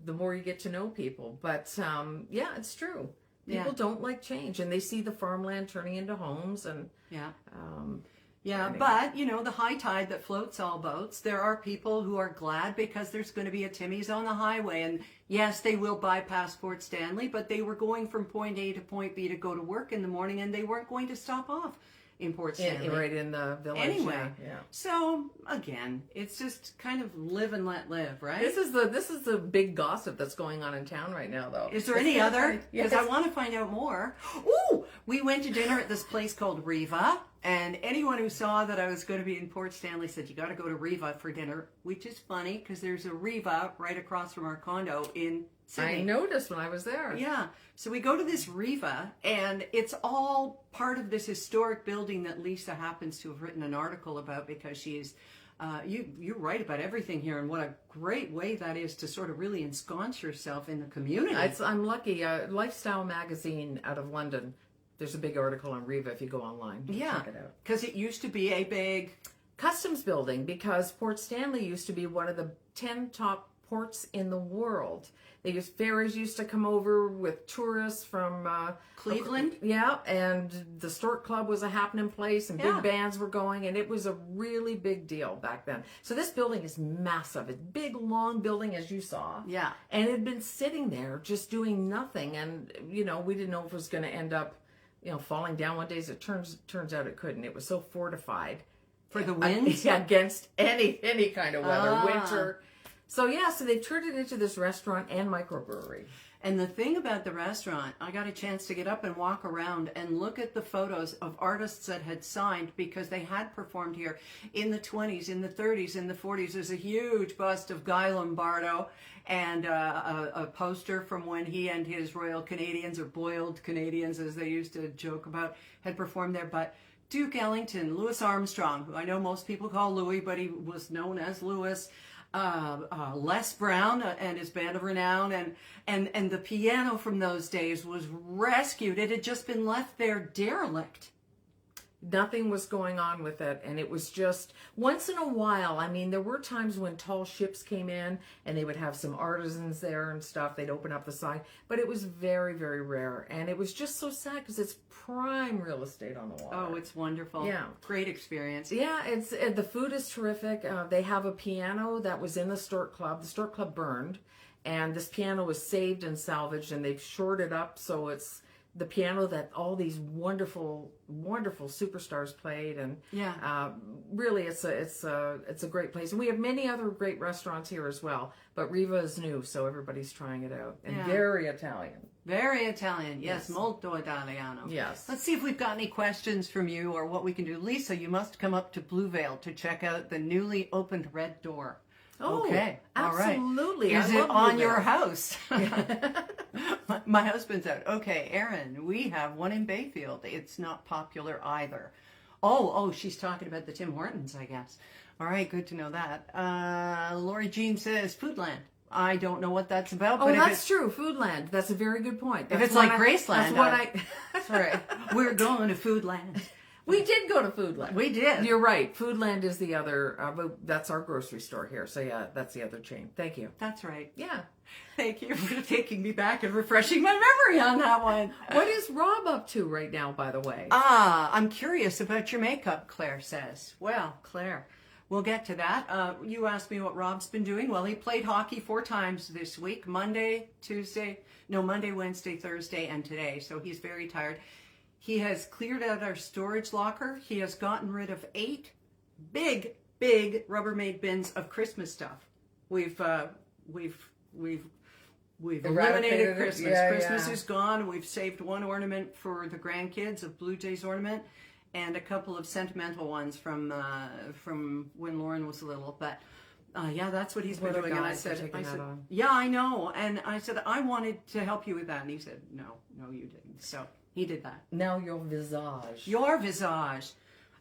the more you get to know people. But yeah, it's true. People don't like change, and they see the farmland turning into homes, and anyway. But the high tide that floats all boats. There are people who are glad because there's going to be a Timmy's on the highway, and yes, they will bypass Port Stanley, but they were going from point A to point B to go to work in the morning, and they weren't going to stop off in Port Stanley. Right in the village. Anyway, yeah. So again, it's just kind of live and let live, right? This is the big gossip that's going on in town right now, though. Is there any other? Because Yes. I want to find out more. Ooh, we went to dinner at this place called Riva, and anyone who saw that I was going to be in Port Stanley said, you got to go to Riva for dinner, which is funny because there's a Riva right across from our condo in Sydney. I noticed when I was there. Yeah. So we go to this Riva, and it's all part of this historic building that Lisa happens to have written an article about, because she's, you write about everything here, and what a great way that is to sort of really ensconce yourself in the community. I'm lucky. Lifestyle magazine out of London. There's a big article on Riva if you go online. Check it out. Because it used to be a big customs building, because Port Stanley used to be one of the 10 top ports in the world. Ferries used to come over with tourists from Cleveland. Yeah, and the Stork Club was a happening place, and big bands were going, and it was a really big deal back then. So this building is massive. It's a big, long building, as you saw. Yeah. And it had been sitting there just doing nothing, and we didn't know if it was going to end up falling down one day. As it turns out it couldn't. It was so fortified for the winds against any kind of weather, winter. So so they've turned it into this restaurant and microbrewery. And the thing about the restaurant, I got a chance to get up and walk around and look at the photos of artists that had signed, because they had performed here in the 20s, in the 30s, in the 40s. There's a huge bust of Guy Lombardo, and a poster from when he and his Royal Canadians, or Boiled Canadians as they used to joke about, had performed there. But Duke Ellington, Louis Armstrong, who I know most people call Louis, but he was known as Louis, Les Brown and his Band of Renown, and the piano from those days was rescued. It had just been left there derelict. Nothing was going on with it, and it was just once in a while. I mean, there were times when tall ships came in and they would have some artisans there and stuff. They'd open up the side, but it was very, very rare, and it was just so sad because it's prime real estate on the water. Oh, it's wonderful. Yeah. Great experience. Yeah, the food is terrific. They have a piano that was in the Stork Club. The Stork Club burned, and this piano was saved and salvaged, and they've shored it up, so it's the piano that all these wonderful, wonderful superstars played, and really, it's a great place. And we have many other great restaurants here as well. But Riva is new, so everybody's trying it out, and very Italian. Very Italian, yes, molto Italiano. Yes. Let's see if we've got any questions from you or what we can do. Lisa, you must come up to Bluevale to check out the newly opened Red Door. Oh, okay. Absolutely. All right. Is it on your house? Yeah. My husband's out. Okay, Erin, we have one in Bayfield. It's not popular either. Oh, she's talking about the Tim Hortons, I guess. All right, good to know that. Lori Jean says Foodland. I don't know what that's about. Oh, but that's true. Foodland. That's a very good point. If it's like Graceland. That's what I... Sorry. We're going to Foodland. We did go to Foodland. We did. You're right. Foodland is the other, that's our grocery store here. So yeah, that's the other chain. Thank you. That's right. Yeah. Thank you for taking me back and refreshing my memory on that one. What is Rob up to right now, by the way? I'm curious about your makeup, Claire says. Well, Claire, we'll get to that. You asked me what Rob's been doing. Well, he played hockey 4 times this week. Monday, Wednesday, Thursday, and today. So he's very tired. He has cleared out our storage locker. He has gotten rid of 8 big Rubbermaid bins of Christmas stuff. We've we've Eradicated eliminated it? Christmas. Yeah, Christmas yeah. is gone. We've saved one ornament for the grandkids, a Blue Jays ornament, and a couple of sentimental ones from when Lauren was little. But yeah, that's what he's been What a doing. And guy I for said, taking that on. yeah, I know. And I said, I wanted to help you with that. And he said, no, you didn't. So he did that. Now your visage. Your visage.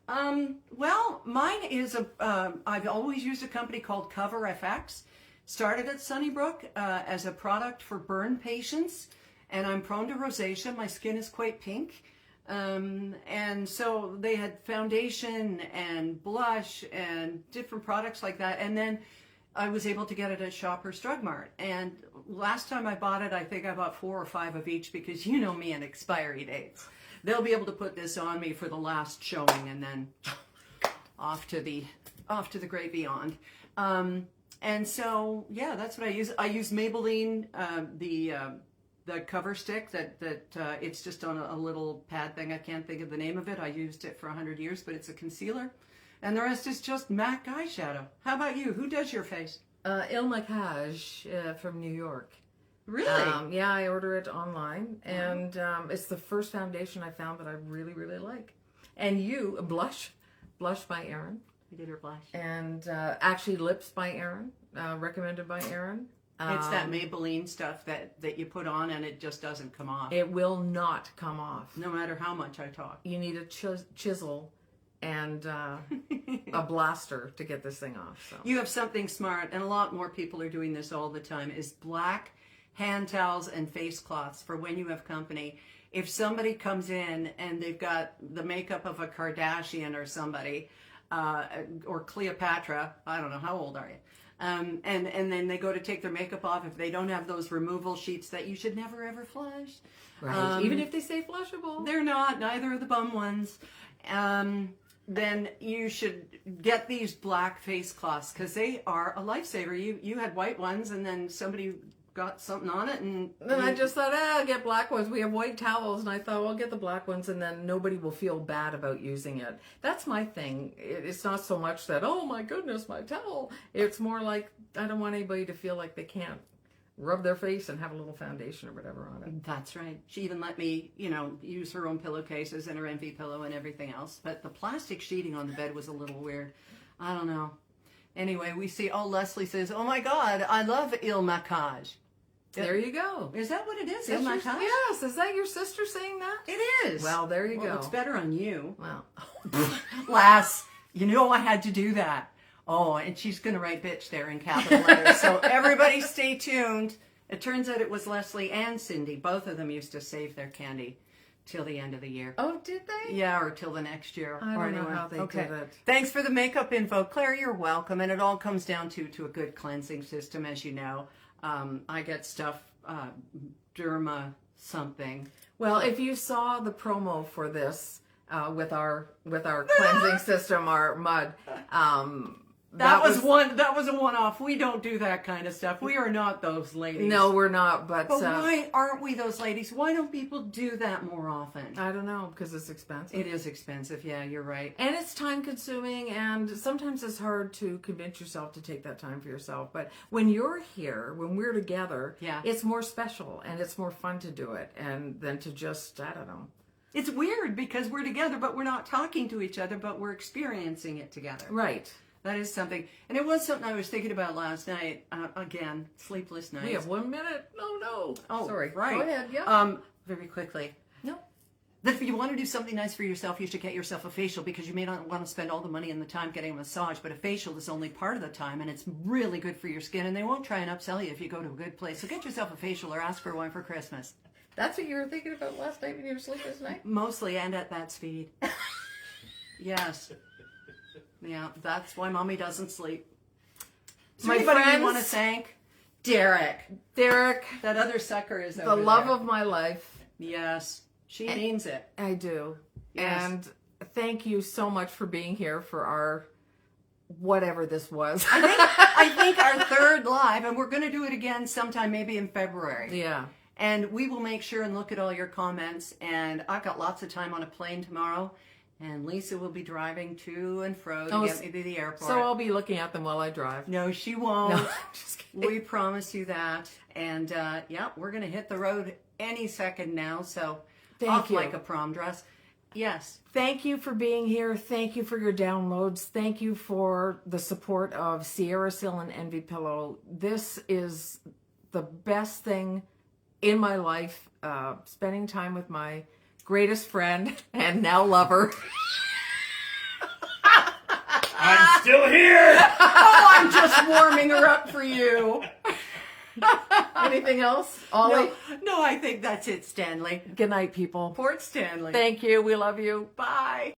Well, mine is I've always used a company called Cover FX. Started at Sunnybrook as a product for burn patients, and I'm prone to rosacea. My skin is quite pink. And so they had foundation and blush and different products like that. And then I was able to get it at Shoppers Drug Mart. And last time I bought it, I think I bought 4 or 5 of each, because you know me and expiry dates. They'll be able to put this on me for the last showing, and then off to the great beyond. And so, yeah, that's what I use. I use Maybelline, the cover stick that it's just on a little pad thing. I can't think of the name of it. I used it for 100 years, but it's a concealer. And the rest is just MAC eyeshadow. How about you? Who does your face? Il Maquillage from New York. Really? Yeah, I order it online, and it's the first foundation I found that I really, really like. And you, Blush by Erin. I did her blush. And actually Lips by Erin, recommended by Erin. It's that Maybelline stuff that you put on and it just doesn't come off. It will not come off. No matter how much I talk. You need a chisel and a blaster to get this thing off. So. You have something smart, and a lot more people are doing this all the time, is black hand towels and face cloths for when you have company. If somebody comes in and they've got the makeup of a Kardashian or somebody, or Cleopatra, I don't know, how old are you? And then they go to take their makeup off. If they don't have those removal sheets that you should never ever flush. Right. Even if they say flushable. They're not, neither are the bum ones. Then you should get these black face cloths, because they are a lifesaver. You had white ones, and then somebody got something on it, and I just thought, I'll get black ones. We have white towels, and I thought, well, I'll get the black ones, and then nobody will feel bad about using it. That's my thing. It's not so much that, oh my goodness, my towel. It's more like, I don't want anybody to feel like they can't rub their face and have a little foundation or whatever on it. That's right. She even let me, use her own pillowcases and her envy pillow and everything else. But the plastic sheeting on the bed was a little weird. I don't know. Anyway, we see, Leslie says, oh my God, I love Il Maquillage. There you go. Is that what it is? Il Maquillage? Yes. Is that your sister saying that? It is. Well, there you go. It's better on you. Well. Lass, I had to do that. Oh, and she's going to write bitch there in capital letters. So everybody stay tuned. It turns out it was Leslie and Cindy. Both of them used to save their candy till the end of the year. Oh, did they? Yeah, or till the next year. I don't know how they did it. Thanks for the makeup info. Claire, you're welcome. And it all comes down to a good cleansing system, as you know. I get stuff, Derma something. Well, if you saw the promo for this with our cleansing system, our mud, that was a one-off. We don't do that kind of stuff. We are not those ladies. No, we're not. But why aren't we those ladies? Why don't people do that more often? I don't know, because it's expensive. It is expensive. Yeah, you're right. And it's time-consuming, and sometimes it's hard to convince yourself to take that time for yourself. But when you're here, when we're together, it's more special, and it's more fun to do it, and than to just, I don't know. It's weird because we're together, but we're not talking to each other, but we're experiencing it together. Right. That is something. And it was something I was thinking about last night. Again, sleepless nights. We have 1 minute. No. Oh, sorry. Right. Go ahead, yeah. Very quickly. No. That if you want to do something nice for yourself, you should get yourself a facial, because you may not want to spend all the money and the time getting a massage, but a facial is only part of the time, and it's really good for your skin, and they won't try and upsell you if you go to a good place. So get yourself a facial or ask for one for Christmas. That's what you were thinking about last night when you were sleepless night? Mostly, and at that speed. Yes. Yeah, that's why Mommy doesn't sleep. So My anybody friends, you want to thank? Derek. That other sucker is over the love there. of my life. Yes, she means it. I do. Yes. And thank you so much for being here for our whatever this was. I think our third live, and we're going to do it again sometime maybe in February. Yeah. And we will make sure and look at all your comments. And I've got lots of time on a plane tomorrow. And Lisa will be driving to and fro to Oh, get me to the airport. So I'll be looking at them while I drive. No, she won't. No, just kidding. We promise you that. And yeah, we're going to hit the road any second now. So Thank you. like a prom dress. Yes. Thank you for being here. Thank you for your downloads. Thank you for the support of Sierra Sil and Envy Pillow. This is the best thing in my life. Spending time with my greatest friend and now lover. I'm still here. Oh, I'm just warming her up for you. Anything else? Ollie? No, I think that's it, Stanley. Good night, people. Port Stanley. Thank you. We love you. Bye.